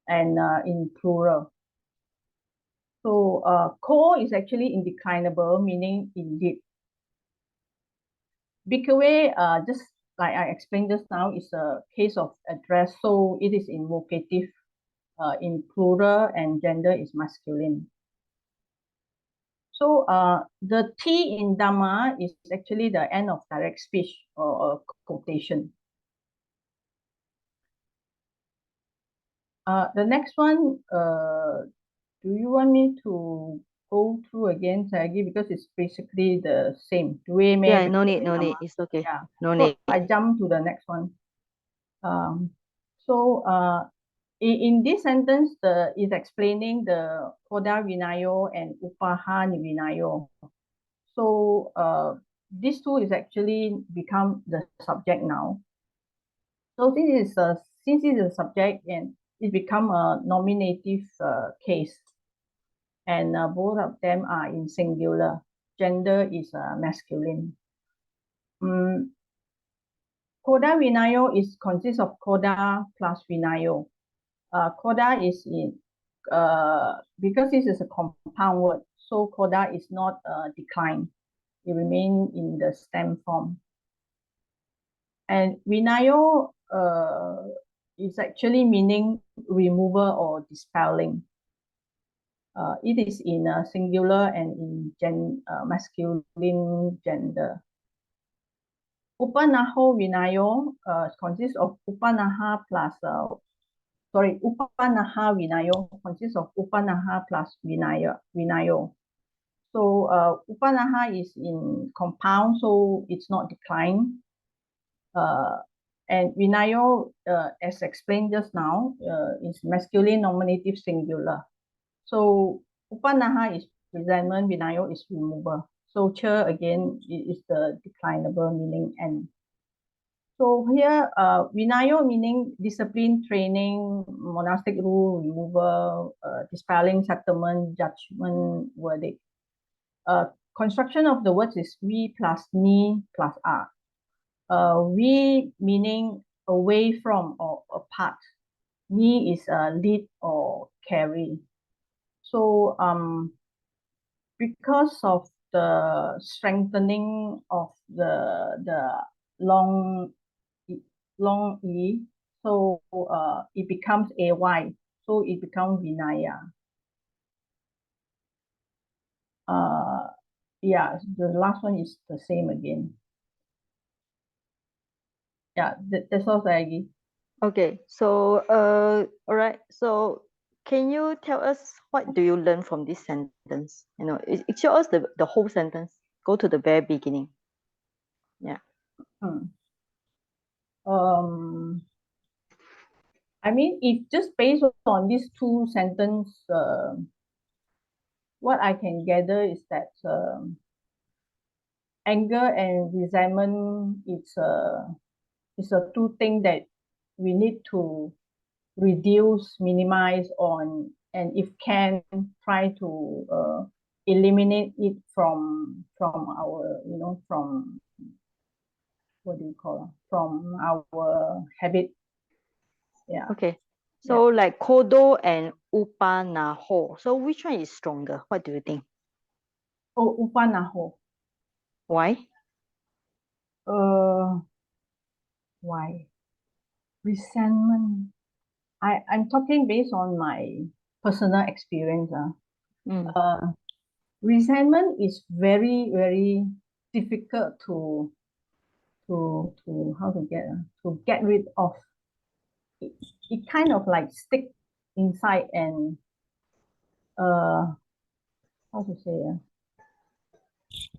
and in plural. So ko is actually indeclinable, meaning indeed. Bikawe, just like I explained just now, is a case of address, so it is invocative in plural and gender is masculine. So the T in Dhamma is actually the end of direct speech or quotation. The next one, do you want me to go through again, Sagi? Because it's basically the same. Yeah, no need, no need. It's okay. Yeah. No So need. I jump to the next one. So in this sentence, is explaining the Koda Vinayo and Upaha Vinayo. So these two is actually become the subject now. So this is since it is a subject and it become a nominative case, and both of them are in singular. Gender is masculine. Koda Vinayo is consists of Koda plus Vinayo. Koda is in because this is a compound word, so Koda is not declined. It remains in the stem form. And Vinayo is actually meaning removal or dispelling. It is in a singular and in masculine gender. Upanaho Vinayo consists of Upanaha plus Upanaha Vinayo consists of Upanaha plus Vinayo. So Upanaha is in compound, so it's not declined. And Vinayo, as explained just now, is masculine nominative singular. So Upanaha is resentment, Vinayo is removal. So Cha again is the declinable meaning and. So here, Vinayo meaning discipline, training, monastic rule, removal, dispelling, settlement, judgment, verdict. Construction of the words is we plus ni plus a. We meaning away from or apart. Ni is lead or carry. So because of the strengthening of the long e, so it becomes ay, so it becomes vinaya. Yeah, the last one is the same again. Yeah, that's all, Sagi. Okay, so all right. So can you tell us what do you learn from this sentence? You know, it shows us the whole sentence. Go to the very beginning. Yeah. I mean, if just based on these two sentences, what I can gather is that anger and resentment, it's a two thing that we need to reduce, minimize on, and if can, try to eliminate it from our, from what do you call it? From our habit. Yeah. Okay. So like Kodo and Upanaho. So which one is stronger? What do you think? Oh, Upanaho. Why? Why? Resentment. I'm talking based on my personal experience. Resentment is very, very difficult to how to get rid of. It kind of like stick inside and how to say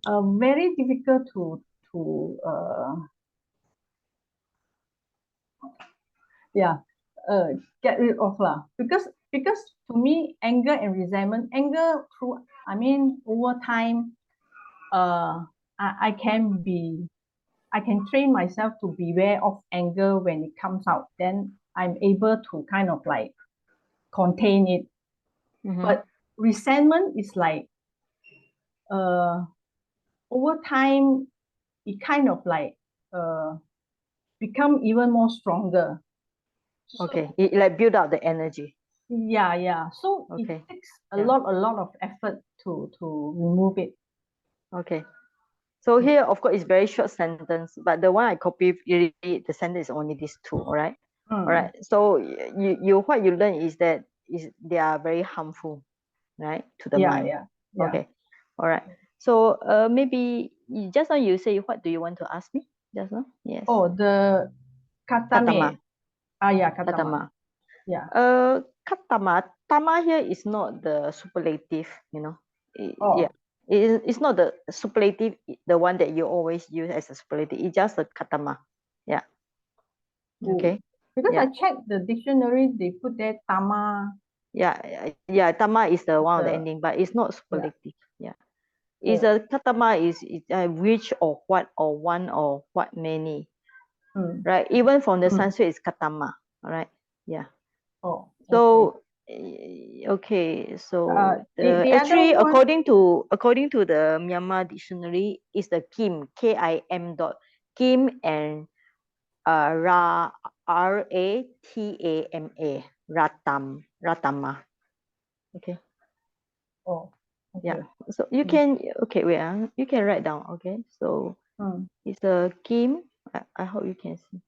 very difficult to get rid of lah. Because to me, anger and resentment, over time, I can train myself to beware of anger when it comes out. Then I'm able to kind of like contain it. But resentment is like over time, it kind of like become even more stronger. Okay, it like build up the energy. Yeah. So it takes a lot of effort to remove it. Okay. So here, of course, it's very short sentence, but the one I copy, the sentence is only these two, all right? All right. So what you learn is that they are very harmful, right, to the mind. Yeah. Okay. All right. So maybe just now you say, what do you want to ask me just now? Yes. Oh, the katame. Katama. Katama. Yeah. Katama. Tama here is not the superlative, Yeah. It's not the superlative, the one that you always use as a superlative. It's just a katama. Yeah. Okay. Because I checked the dictionary, they put there tama. Yeah. Tama is the one of the ending, but it's not superlative. Yeah. It's a katama is which or what or one or what many. Right. Even from the Sanskrit, it's katama. All right. Yeah. Oh. So okay, so actually according to the Myanmar dictionary, is the Kim, Kim dot Kim and Ratama, Ratama. Okay. Oh. Okay. Yeah. So you can you can write down. Okay. So it's a Kim. I hope you can see.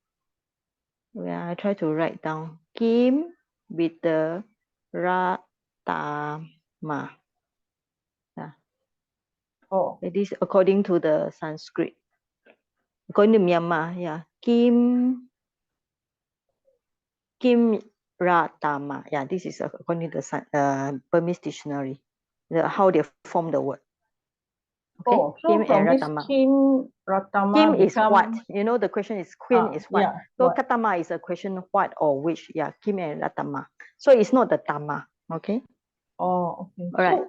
I try to write down Kim with the Ratama. Yeah. It is according to the Sanskrit. According to Myanmar, yeah. Kim Ratama. Yeah, this is according to the Burmese dictionary. How they form the word. Okay. So Kim from and this Ratama. Kim, Ratama Kim is become... what? The question is Queen is what? Yeah, so what? Katama is a question what or which. Yeah, Kim and Ratama. So it's not the Tama. Okay. Oh, okay. All right.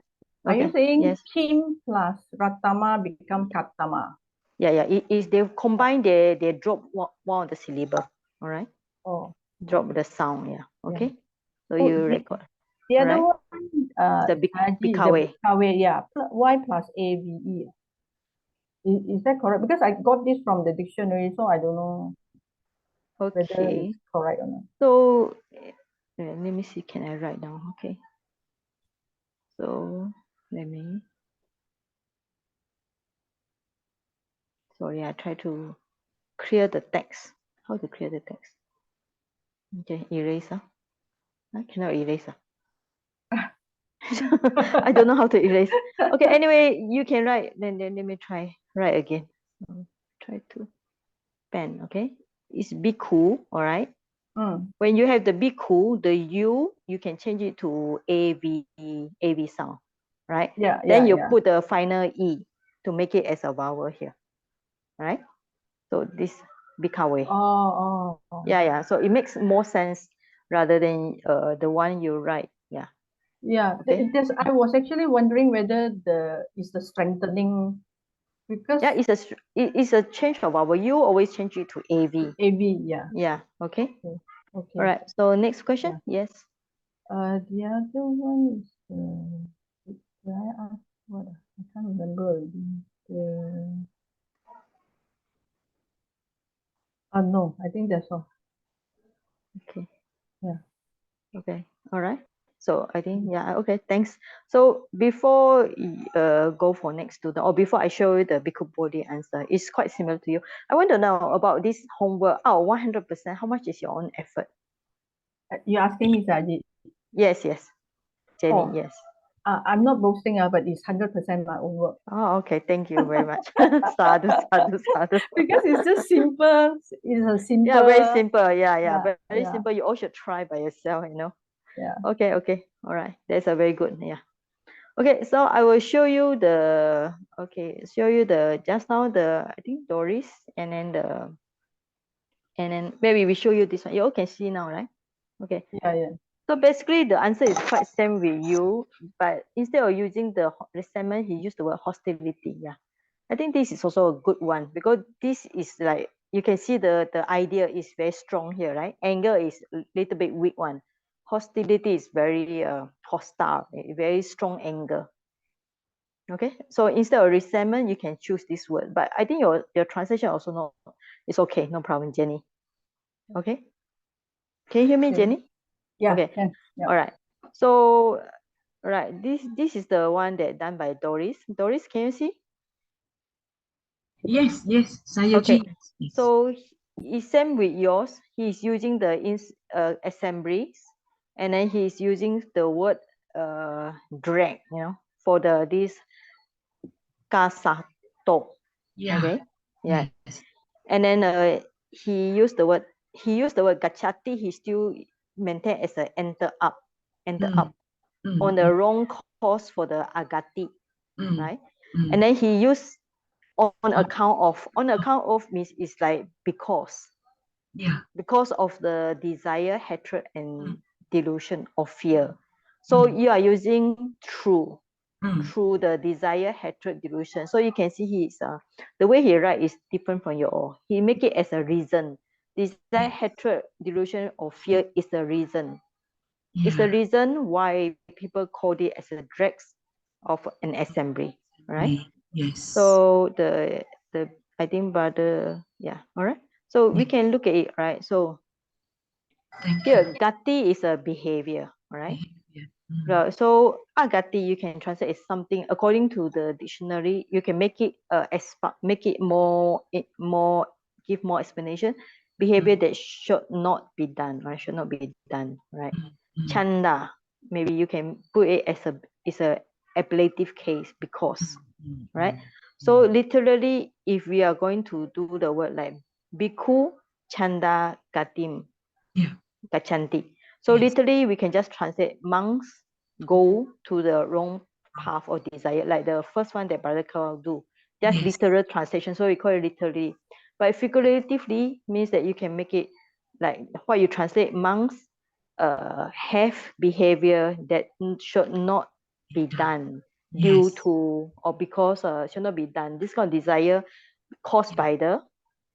So are you saying Kim plus Ratama become Katama? Yeah. It is they combine, they drop one of the syllable. All right. Oh. Drop the sound. Yeah. Okay. So Oh, you record. The other right? one, the Bikawe. Yeah, Y plus AVE. Is that correct? Because I got this from the dictionary, so I don't know whether it's correct or not. So let me see, can I write down? Okay. So let me. Sorry, I try to clear the text. How to clear the text? Okay, eraser. I cannot erase. I don't know how to erase. Okay, anyway, you can write. Then let me try. Write again. Try to pen. Okay, it's bhikkhu. All right. When you have the bhikkhu, the U, you can change it to AV sound, right? Then you put the final E to make it as a vowel here, right? So this bikawe. Yeah. So it makes more sense rather than the one you write. Yeah. Yeah. Okay. I was actually wondering whether is the strengthening, Because Yeah, it's a change of vowel. You always change it to AV. AV, yeah. Yeah, okay. Okay. Okay. All right. So next question. Yes. The other one is did I ask what? I can't remember already. No, I think that's all. Okay. Yeah. Okay. All right. So I think yeah. Okay. Thanks. So before go for next student, or before I show you the Bhikkhu Bodhi answer, it's quite similar to you. I want to know about this homework. Oh, 100%. How much is your own effort? You're asking me, Sajid? Yes. Yes. Jenny. Oh. Yes. I'm not boasting, but it's 100% my own work. Oh, okay. Thank you very much. Sadhu, sadhu, sadhu. Because it's just simple. It's a simple. Yeah, very simple. Yeah, Yeah, very yeah. simple. You all should try by yourself, you know. Yeah. Okay, okay. All right. That's a very good. Yeah. Okay, so I will show you the just now I think Doris, and then maybe we show you this one. You all can see now, right? Okay. Yeah, yeah. So basically the answer is quite same with you, but instead of using the resentment, he used the word hostility. Yeah. I think this is also a good one, because this is like, you can see the idea is very strong here, right? Anger is a little bit weak one. Hostility is very hostile, very strong anger. Okay, so instead of resentment, you can choose this word. But I think your translation also no, it's okay, no problem, Jenny. Okay, can you hear me, Okay. Jenny? Yeah. Okay. Can. Yeah. All right. So, right, this is the one that done by Doris. Doris, can you see? Yes, yes, saya Okay. yes. So it's same with yours. He's using the assemblies, and then he's using the word drag, for this kasato. Yeah. Okay. Yeah. Yes. And then he used the word gachati. He still maintain as a enter up on the wrong course for the agati, right? And then he used on account of means it's like because of the desire, hatred, and delusion or fear. So you are using through the desire, hatred, delusion. So you can see he's the way he write is different from your. He make it as a reason. Desire, hatred, delusion, or fear is the reason. It's the reason why people call it as a dregs of an assembly, right? Yes. So the I think brother, yeah, all right. So we can look at it, right? So here, gati is a behavior, right? So agati you can translate as something according to the dictionary. You can make it make it more give more explanation. Behavior that should not be done, right? Should not be done, right? Chanda, maybe you can put it as a ablative case because, right? So literally, if we are going to do the word like bhikkhu chanda gatim, gachanti. So literally, we can just translate monks go to the wrong path or desire, like the first one that Brother Carl do. That's literal translation, so we call it literally. But figuratively means that you can make it like what you translate monks have behavior that should not be done due to or because should not be done. This kind of desire caused by the,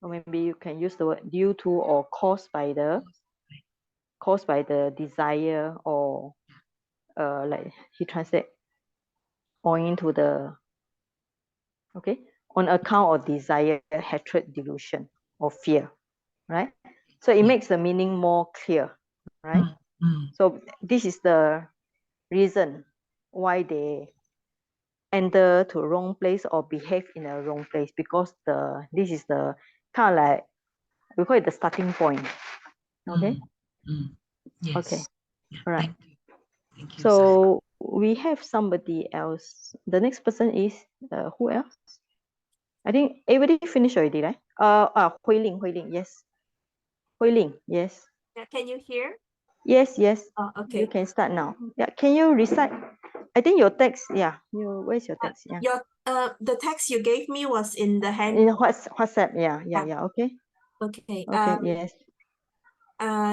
or maybe you can use the word due to or caused by the desire, or like he translate owing to the, okay, on account of desire, hatred, delusion, or fear, right? So it makes the meaning more clear, right? So this is the reason why they enter to a wrong place or behave in a wrong place, because this is the kind of like, we call it the starting point. Okay. Yes. Okay. All right. Thank you. So we have somebody else. The next person is who else? I think everybody finished already, right? Hui Ling, yes. Hui Ling, yes. Yeah, can you hear? Yes. Oh, okay. You can start now. Yeah, can you recite? I think your text, yeah. Where's your text? Yeah. The text you gave me was in the hand. In WhatsApp, yeah. Okay. Okay. Okay, yes.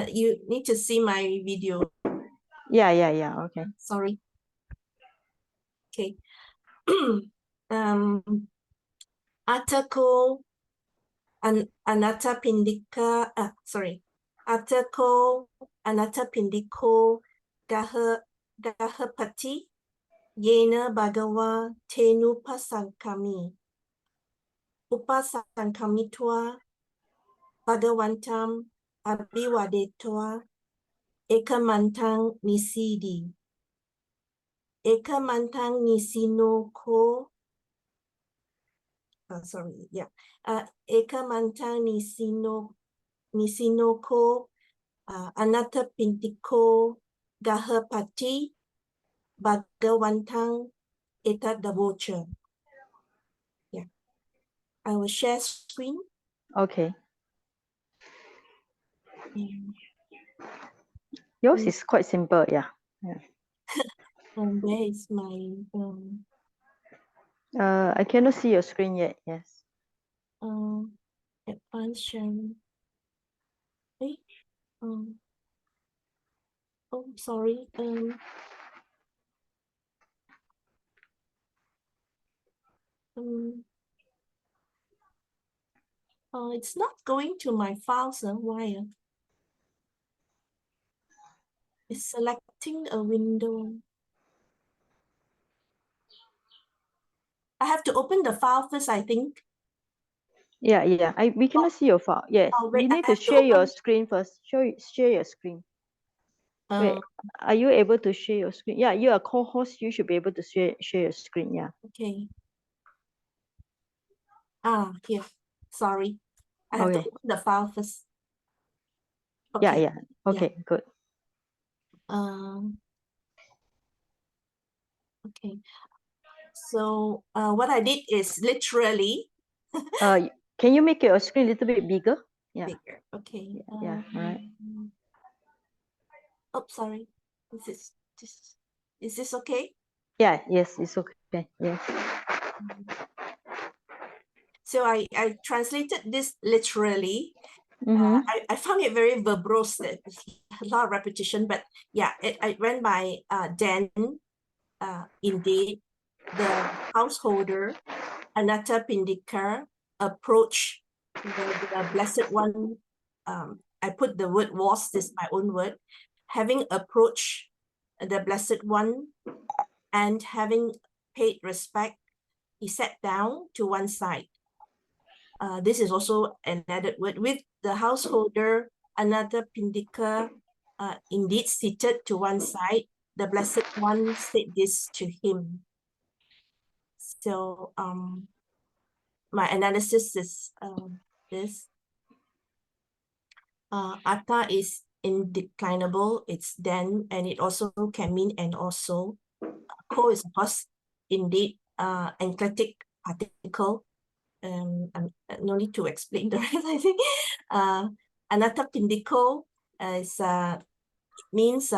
You need to see my video. Yeah. Okay. Sorry. Okay. Atako Anathapindika, Atako Anathapindiko Gahapati Yena Bhagawa Tenu Pasankami Upasankamitwa Bhagavantam Abhiwadetwa Ekamantang Nisidi Ekamantang Nisinoko Ekamantang Nisinoko Anathapindiko Gahapati Bhagavantang Etadavocha. Yeah. I will share screen. Okay. Yours is quite simple, yeah. And where is my I cannot see your screen yet. Yes. advanced sharing? Hey, oh, sorry. It's not going to my files. Why? It's selecting a window. I have to open the file first, I think. Yeah, yeah. We cannot see your file. Yes. Wait, You I need to have to share your open. screen first. Share your screen. Wait, are you able to share your screen? Yeah, you are co-host. You should be able to share your screen. Yeah. Okay. Here. Sorry. I have to open the file first. Yeah, Okay. yeah. Okay, good. Okay. So what I did is literally. Can you make your screen a little bit bigger? Yeah. Bigger. Okay. Yeah. All right. Oh, sorry. Is this okay? Yeah. Yes, it's okay. Yes. So I translated this literally. I found it very verbose, that a lot of repetition, but yeah, I went by then. Indeed, the householder Anathapindika approached the Blessed One. I put the word was, this is my own word, having approached the Blessed One and having paid respect, he sat down to one side. This is also an added word. With the householder Anathapindika indeed seated to one side, the Blessed One said this to him. So my analysis is this. Atta is indeclinable, it's then, and it also can mean and also. Ko is of course indeed enclitic particle. No need to explain the rest, I think. Anathapindiko is means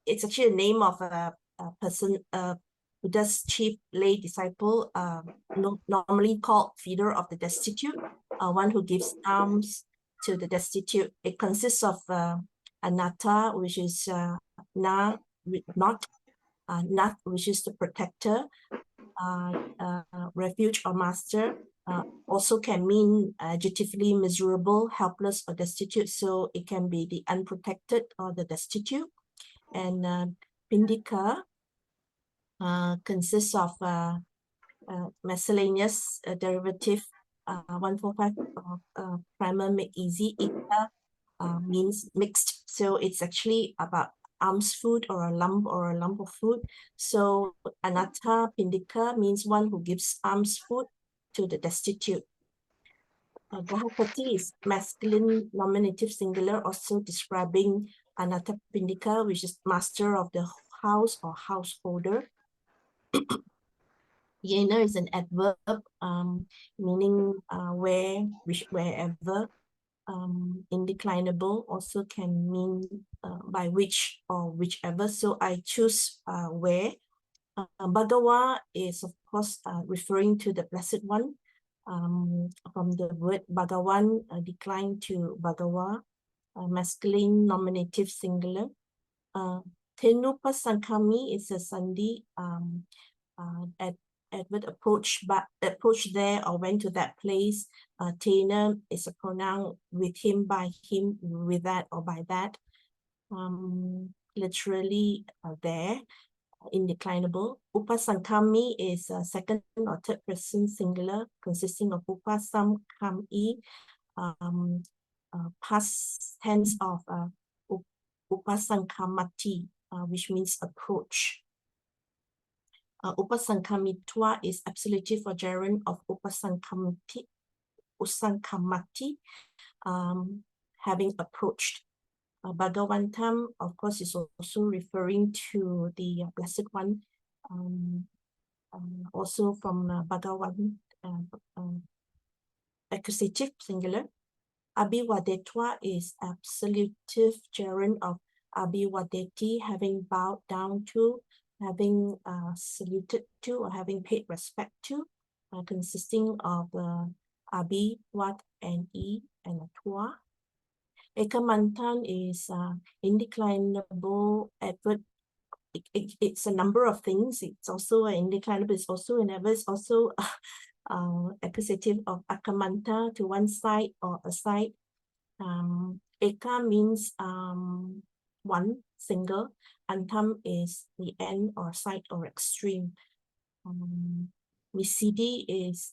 it's actually a name of a person, Buddha's chief lay disciple, normally called feeder of the destitute, one who gives alms to the destitute. It consists of anatta, which is not, which is the protector, refuge or master. Also can mean adjectively miserable, helpless, or destitute. So it can be the unprotected or the destitute. And Pindika consists of miscellaneous derivative 145 primer make easy. Ika means mixed, so it's actually about alms food or a lump of food. So Anatta Pindika means one who gives alms food to the destitute. Gahapati is masculine nominative singular, also describing Anathapindika, which is master of the house or householder. Yena is an adverb, meaning wherever. Indeclinable also can mean by which or whichever. So I choose where. Bhagawa is of course referring to the Blessed One. From the word Bhagawan, declined to Bhagawa, masculine nominative singular. Tenupa Sankami is a sandhi at Edward approached there or went to that place. Tena is a pronoun with him, by him, with that or by that. Literally there, indeclinable. Upasankami is a second or third person singular consisting of upasamkami, past tense of upasankamati, which means approach. Upasankamitwa is absolutive or gerund of upasankamati, having approached. Bhagavantam, of course, is also referring to the Blessed One, also from Bhagavan, accusative singular. Abhiwadetwa is absolutive gerund of abhiwadeti, having bowed down to, having saluted to, or having paid respect to, consisting of abhi, wat, and e, and a twa. Ekamantan is indeclinable adverb. It's a number of things. It's also an indeclinable, it's also an adverb, it's also accusative of akamanta, to one side or aside. Eka means one, single. Antam is the end or side or extreme. Nisidi is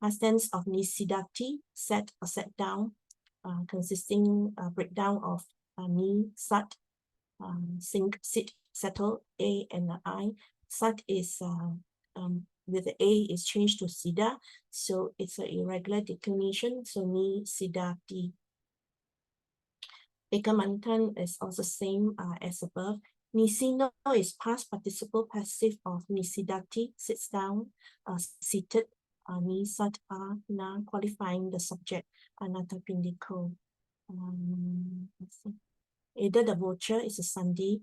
past tense of nisidati, set or set down, consisting breakdown of ni, sat, sink, sit, settle, a and the I. Sat is with the a is changed to sida, so it's an irregular declination. So ni sidati. Ekamantan is also same as above. Nisino is past participle passive of nisidati, sits down, seated, ni sat na, qualifying the subject, anatapindiko. Let's see. Either the vulture is a Sandhi,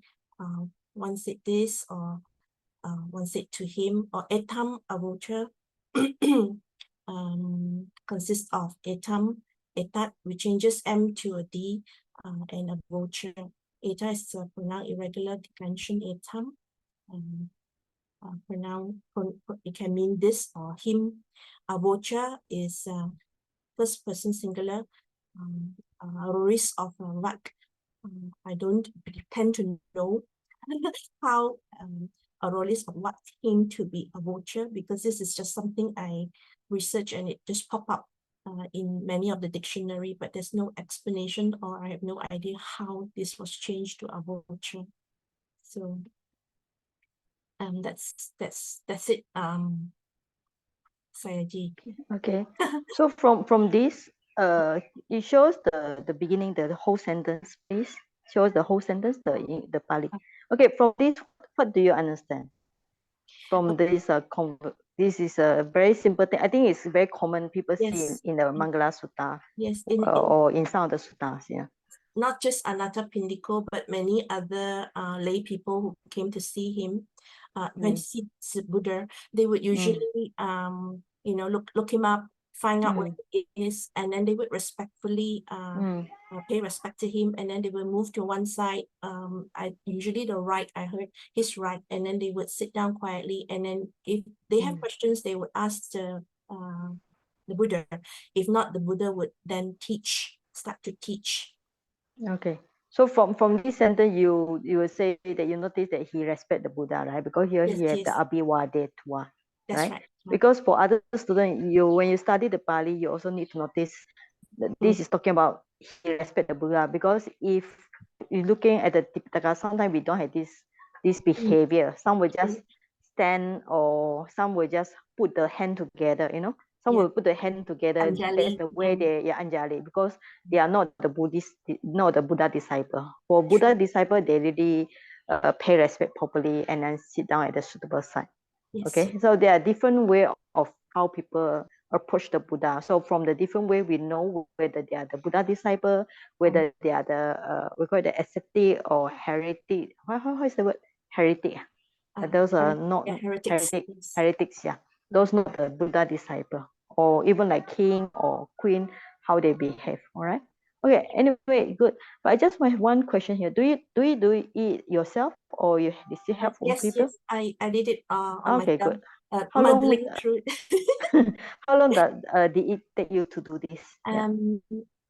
one said this, or one said to him, or etam, a vulture, consists of etam, etat, which changes m to a d, and a vulture. Eta is a pronoun irregular declension etam. Pronoun, it can mean this or him. A vulture is first person singular, risk of luck. I don't pretend to know how a release of what came to be a vulture, because this is just something I research and it just pop up in many of the dictionary, but there's no explanation, or I have no idea how this was changed to a vulture. So that's it. Sayaji. Okay. So from this, it shows the beginning, the whole sentence, please. Shows the whole sentence, the Pali. Okay, from this, what do you understand? From this, this is a very simple thing. I think it's very common. People see in the Mangala Sutta, or in some of the suttas. Yeah. Not just Anatta Pindiko, but many other lay people who came to see him, when see Buddha, they would usually look him up, find out what it is, and then they would respectfully pay respect to him, and then they would move to one side. Usually the right, I heard his right, and then they would sit down quietly, and then if they have questions, they would ask the Buddha. If not, the Buddha would then start to teach. Okay. So from this sentence, you will say that you notice that he respect the Buddha, right? Because here he has the abhiwadetva, right? Because for other students, when you study the Pali, you also need to notice that this is talking about he respect the Buddha. Because if you're looking at the Tipitaka, sometimes we don't have this behavior. Some will just stand, or some will just put the hand together, Some will put the hand together. Anjali. That's the way they Anjali, because they are not the Buddhist, not the Buddha disciple. For Buddha disciple, they really pay respect properly and then sit down at the suitable side. Yes. Okay, so there are different way of how people approach the Buddha. So from the different way, we know whether they are the Buddha disciple, whether they are the we call it the ascetic or heretic. How is the word? Heretic. Those are not heretics. Yeah, those not the Buddha disciple, or even like king or queen, how they behave. All right. Okay. Anyway, good. But I just have one question here. Do you do it yourself, or you still help from people? Yes, I did it on Okay, myself. good. How long, muddling through. how long did it take you to do this? Yeah.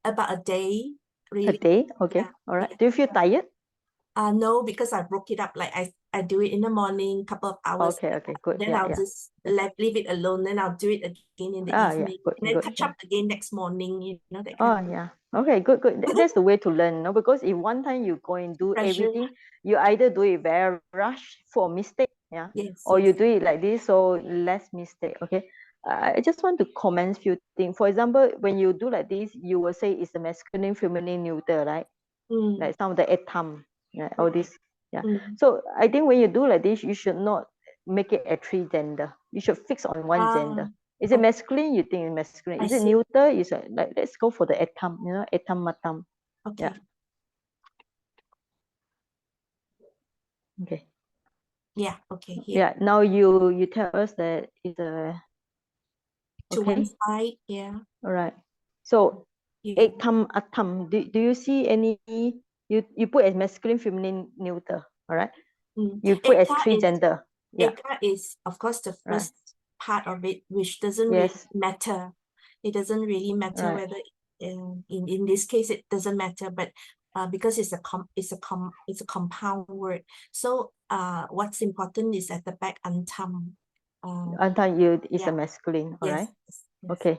About a day, A really. day? Okay. Yeah. All right. Yeah. Do you feel tired? No, because I broke it up. Like I do it in the morning, couple of hours. Okay. Okay. Good. Then Yeah. I'll Yeah. just leave it alone. Then I'll do it again in the Yeah. evening, Good. and then Good. catch Yeah. up again next morning. You know, that Oh kind of yeah. Okay. Good. Good. That's the way to learn. No, because if one time you go and do pressure. everything, you either do it very rush for mistake, yeah, Yes. or you Yes. do it like this, so less mistake. Okay. I just want to comment few things. For example, when you do like this, you will say it's a masculine, feminine, neuter, right? Like some of the atom, yeah, all this, yeah. So I think when you do like this, you should not make it a three gender. You should fix on one gender. Is it masculine? You think it's masculine? I Is it see. neuter? Is it like, let's go for the atom, you know, atom matam. Okay. Yeah. Okay. Yeah. Okay. Here. Yeah. Now you tell us that it's a To one okay. side. Yeah. All right. So Yeah. atom. Do you see any? You put as masculine, feminine, neuter. All right. You put as Eta three gender. Yeah. Eta is, of course, the Right. first part of it, which doesn't Yes. really matter. It doesn't really matter Right. whether in this case it doesn't matter, but because it's a compound word. So what's important is at the back antam. Antam you is Yeah. a masculine. All right. Yes. Yes. Okay.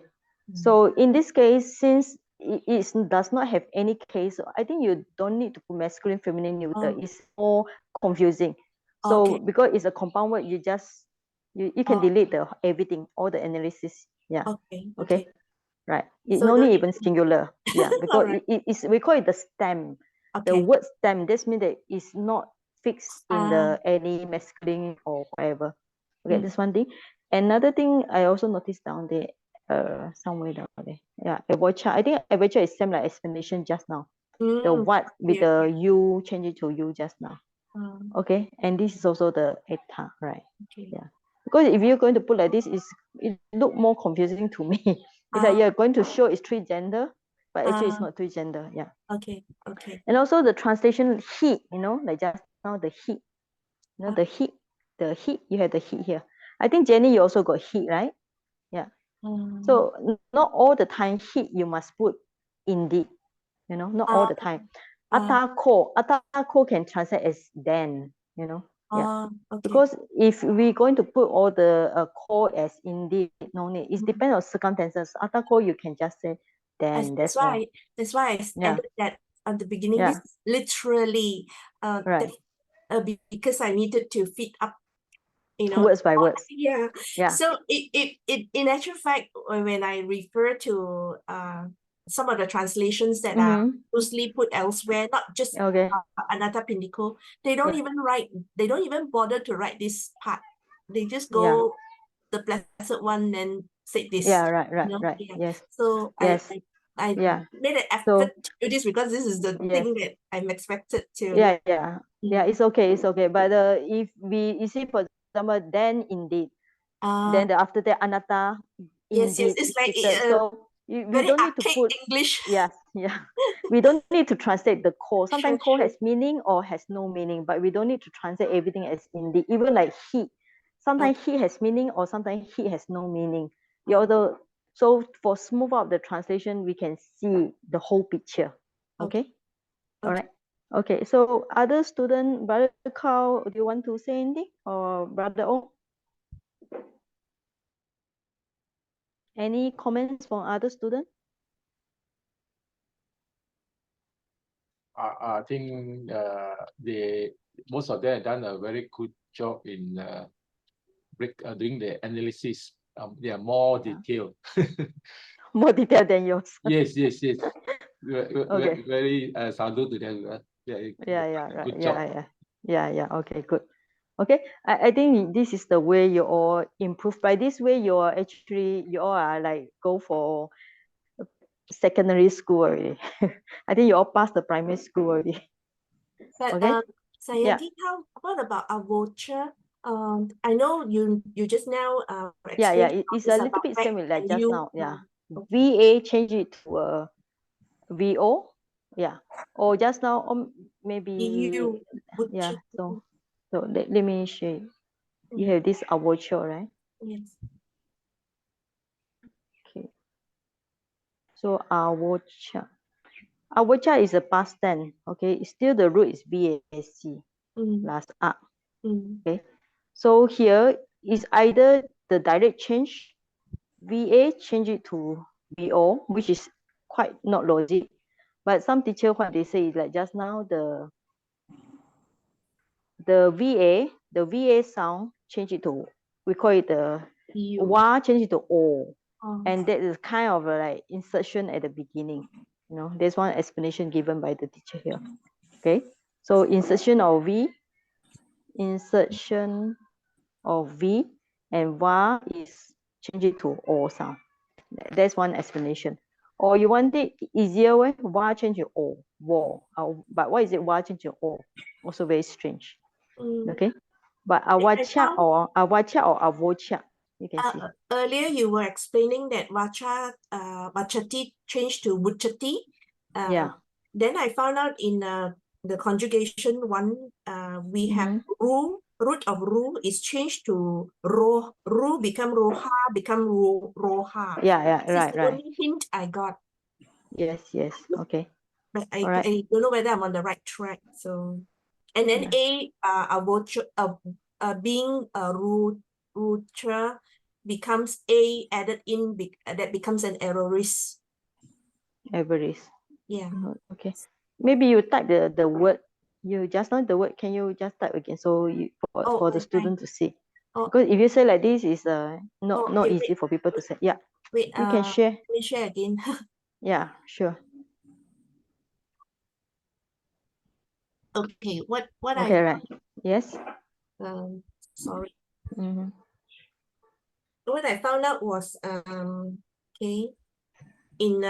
So in this case, since it does not have any case, I think you don't need to put masculine, feminine, neuter. It's more confusing. So Okay. because it's a compound word, you can delete everything, all the analysis. Yeah. Okay. Okay. Right. It So no don't need need even singular. Yeah. All Because right. it's we call it the stem. The Okay. word stem. This means that it's not fixed in the any masculine or whatever. Okay, this one thing. Another thing I also noticed down there, somewhere down there. Yeah, avocha. I think avocha is same like explanation just now. The what with the you change it to you just now. Okay, and this is also the eta, right? Okay. Yeah, because if you're going to put like this, it look more confusing to me. It's like you're going to show it's three gender, but actually it's not three gender. Yeah. Okay. Okay. And also the translation heat, you know, like just now the heat, you know, the heat, you have the heat here. I think Jenny, you also got heat, right? Yeah. So not all the time heat you must put indeed, you know, not all the time. Atako can translate as then, you know. Yeah. Okay. Because if we're going to put all the call as indeed, no need. It depends on circumstances. Atako you can just say then. That's all. That's why I added that at the beginning. Yeah. This is literally Right. because I needed to fit up, you know, Words by words. Yeah. Yeah. So it in actual fact, when I refer to some of the translations that are loosely put elsewhere, not just Okay. Anatta Pindiko, they don't even bother to write this part. They just Yeah. go the blessed one and say this. Yeah, right. Yeah. Yes. So Yes. I Yeah. made an So effort to do this because this is the yes. thing that I'm expected to. Yeah, it's okay. But if you see, for example, then indeed, then after that anatta Yes, indeed it's like so we very don't need to archaic put English. yeah we don't need to translate the call. Sometimes call Sure. has meaning or has no meaning, but we don't need to translate everything as indeed. Even like heat, sometimes heat has meaning or sometimes heat has no meaning. So for smooth out the translation, we can see the whole picture. Okay. All right. Okay, so other student, Brother Carl, do you want to say anything? Or Brother O? Any comments from other students? I think most of them have done a very good job in doing the analysis. They are more detailed. More detailed than yours. Yes. Okay. Very salute to them. Good job. Yeah. Okay, good. Okay, I think this is the way you all improve. By this way, you all are like go for secondary school already. I think you all passed the primary school already. But okay. Sayanti, what about a voucher? I know you just now explained it's a little bit same like just now. Yeah. VA change it to a VO. Yeah. Or just now, or maybe yeah. So let me show you. You have this voucher, right? Yes. Okay. So awocha. Awocha is a past tense. Okay. Still the root is BAC last a. Okay. So here is either the direct change, VA change it to VO, which is quite not logic. But some teacher, what they say is like just now the VA sound, change it to, we call it the wa, change it to O. And that is kind of like insertion at the beginning. You know, there's one explanation given by the teacher here. Okay. So insertion of V and wa is change it to O sound. That's one explanation. Or you want it easier way, wa change to O, war. But why is it wa change to O? Also very strange. Okay. But awacha or avocha, you can see. Earlier you were explaining that vachati changed to vuchati. Yeah. Then I found out in the conjugation one, we have root of ru is changed to ro. Ru become roha, become roha. Yeah, This is the right. only hint I got. Yes, okay. But I right. don't know whether I'm on the right track. So, and then being a rutra becomes a added in, that becomes an aorist. Aorist. Yeah. Okay. Maybe you type the word. You just know the word. Can you just type again so for the student to see? Because if you say like this, is not easy for people to say. Yeah. Wait. You can share. Let me share again. Yeah, sure. Okay. What okay, right. Yes. Sorry. Mm-hmm. What I found out was okay, in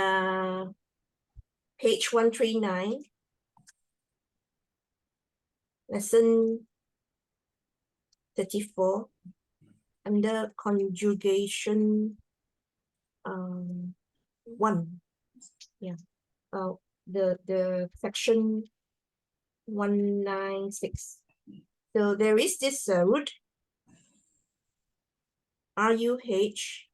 page 139, lesson 34, under conjugation 1. Yeah. The section 196. So there is this root RUH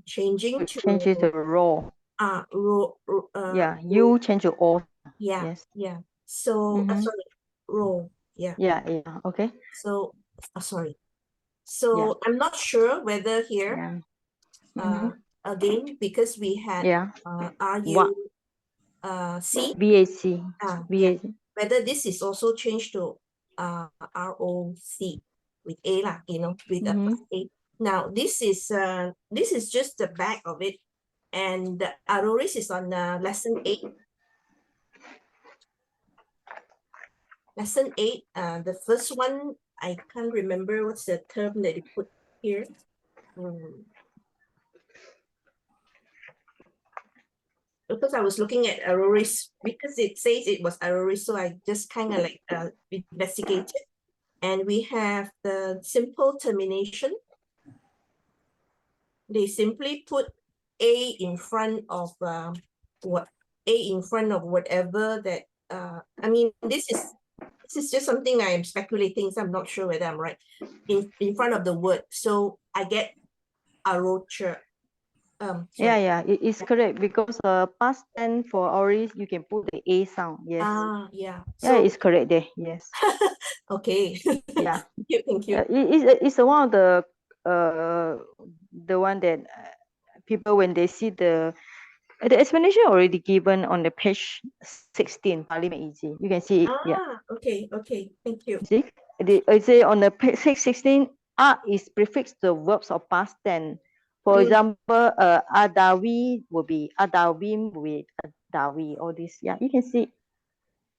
changing to change it to raw. Yeah, you change to O. Yeah. Yes. Yeah. So sorry, row. Yeah. Yeah. Okay. So sorry. So I'm not sure whether here again, because we had RU C. VAC. Yeah. Whether this is also changed to ROC with A lah, with a plus A. Now this is just the back of it, and the aorist is on lesson 8. Lesson 8, the first one, I can't remember what's the term that you put here. Because I was looking at aorist, because it says it was aorist, so I just kind of like investigated. And we have the simple termination. They simply put A in front of whatever that I mean, this is just something I am speculating, so I'm not sure whether I'm right. In front of the word. So I get arocha. Yeah, it is correct because past tense for oris you can put the A sound. Yes. Yeah. So it's correct there. Yes. Okay. Yeah. Thank you. It's one of the one that people, when they see the explanation already given on the page 16, Pali Make Easy. You can see it. Okay. Thank you. See, I say on the page 16, is prefix to verbs of past tense. For example, adawi will be adawim with adawi. All this, yeah, you can see.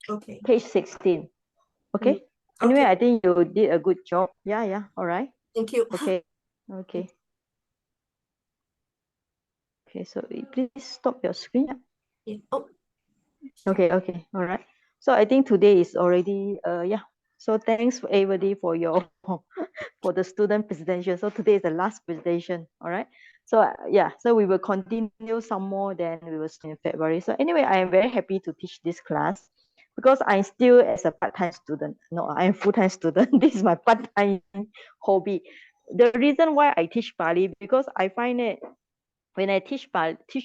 Okay. Page 16. Okay. Anyway, I think you did a good job. Yeah. All right. Thank you. Okay. So please stop your screen. Yeah. Okay. All right. So I think today is already So thanks for everybody for your for the student presentation. So today is the last presentation. All right. So so we will continue some more, then we will see in February. So anyway, I am very happy to teach this class because I'm still as a part-time student. No, I'm full-time student. This is my part-time hobby. the reason why I teach Pali, because I find it when I teach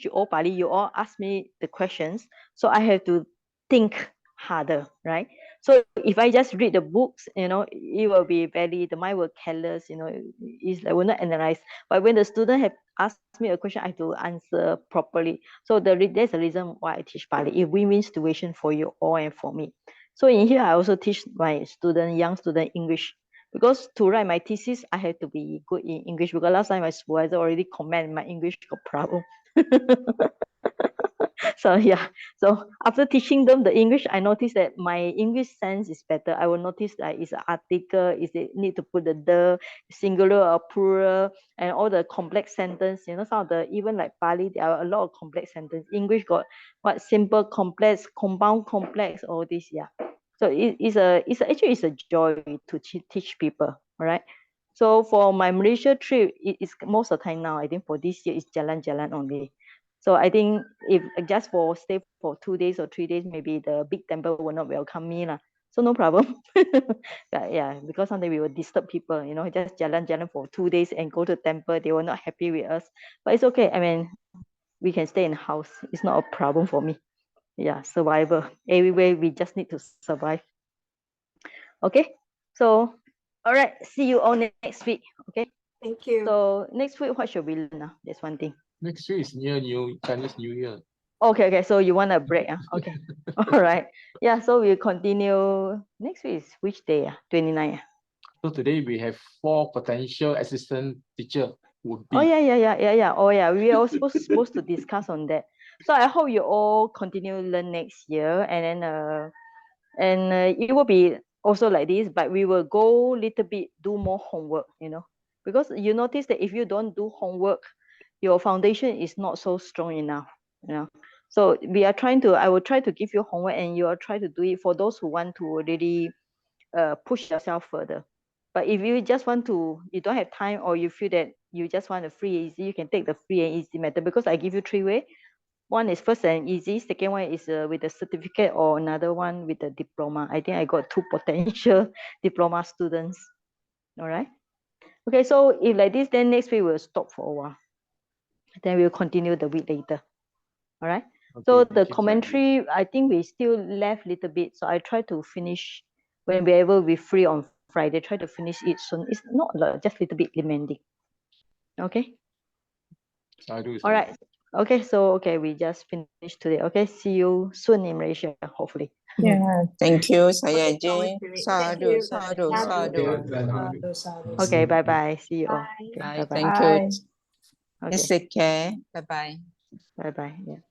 you all Pali, you all ask me the questions, so I have to think harder, right? So if I just read the books, it will be the mind will careless, it's like will not analyze. But when the student have asked me a question, I have to answer properly. So there's a reason why I teach Pali. It win-win situation for you all and for me. So in here, I also teach my young student English. Because to write my thesis, I have to be good in English, because last time my supervisor already comment my English got problem. So yeah, so after teaching them the English, I noticed that my English sense is better. I will notice that it's an article, is it need to put the singular or plural, and all the complex sentence. Some of the, even like Pali, there are a lot of complex sentence. English got what simple, complex, compound, complex, all this. Yeah. So actually it's a joy to teach people. All right. So for my Malaysia trip, it's most of the time now, I think for this year, it's jalan-jalan only. So I think if just for stay for 2 days or 3 days, maybe the big temple will not welcome me lah. So no problem. But yeah, because sometimes we will disturb people, just jalan-jalan for 2 days and go to temple, they were not happy with us. But it's okay. I mean, we can stay in the house. It's not a problem for me. Yeah, survival. Everywhere we just need to survive. Okay. So all right, see you all next week. Okay. Thank you. So next week, what should we learn now? That's one thing. Next week is near Chinese New Year. Okay. So you want a break? Okay. All right. Yeah. So we'll continue next week. Is which day? 29. So today we have 4 potential assistant teacher would be. Oh yeah. Oh yeah. We are also supposed to discuss on that. So I hope you all continue learn next year, and then it will be also like this, but we will go little bit do more homework. Because you notice that if you don't do homework, your foundation is not so strong enough. So I will try to give you homework, and you will try to do it for those who want to really push yourself further. But if you just you don't have time, or you feel that you just want a free and easy, you can take the free and easy method, because I give you 3 ways. One is first and easy, second one is with a certificate, or another one with a diploma. I think I got 2 potential diploma students. All right. Okay, so if like this, then next week we'll stop for a while. Then we'll continue the week later. All right. Okay, so thank the you. commentary, I think we still left a little bit. So I try to finish when we're able to be free on Friday. Try to finish it soon. It's not just a little bit demanding. Okay. All right. Okay. So we just finished today. Okay. See you soon in Malaysia, hopefully. Yeah, thank you, Saya Looking forward J. to it. Thank Sadu, you. sadu, Sadu. sadu. Okay. Bye bye. See you all. Bye. Okay, Bye, bye bye. thank you. Bye. Okay. Take care. Bye bye. Bye bye. Yeah.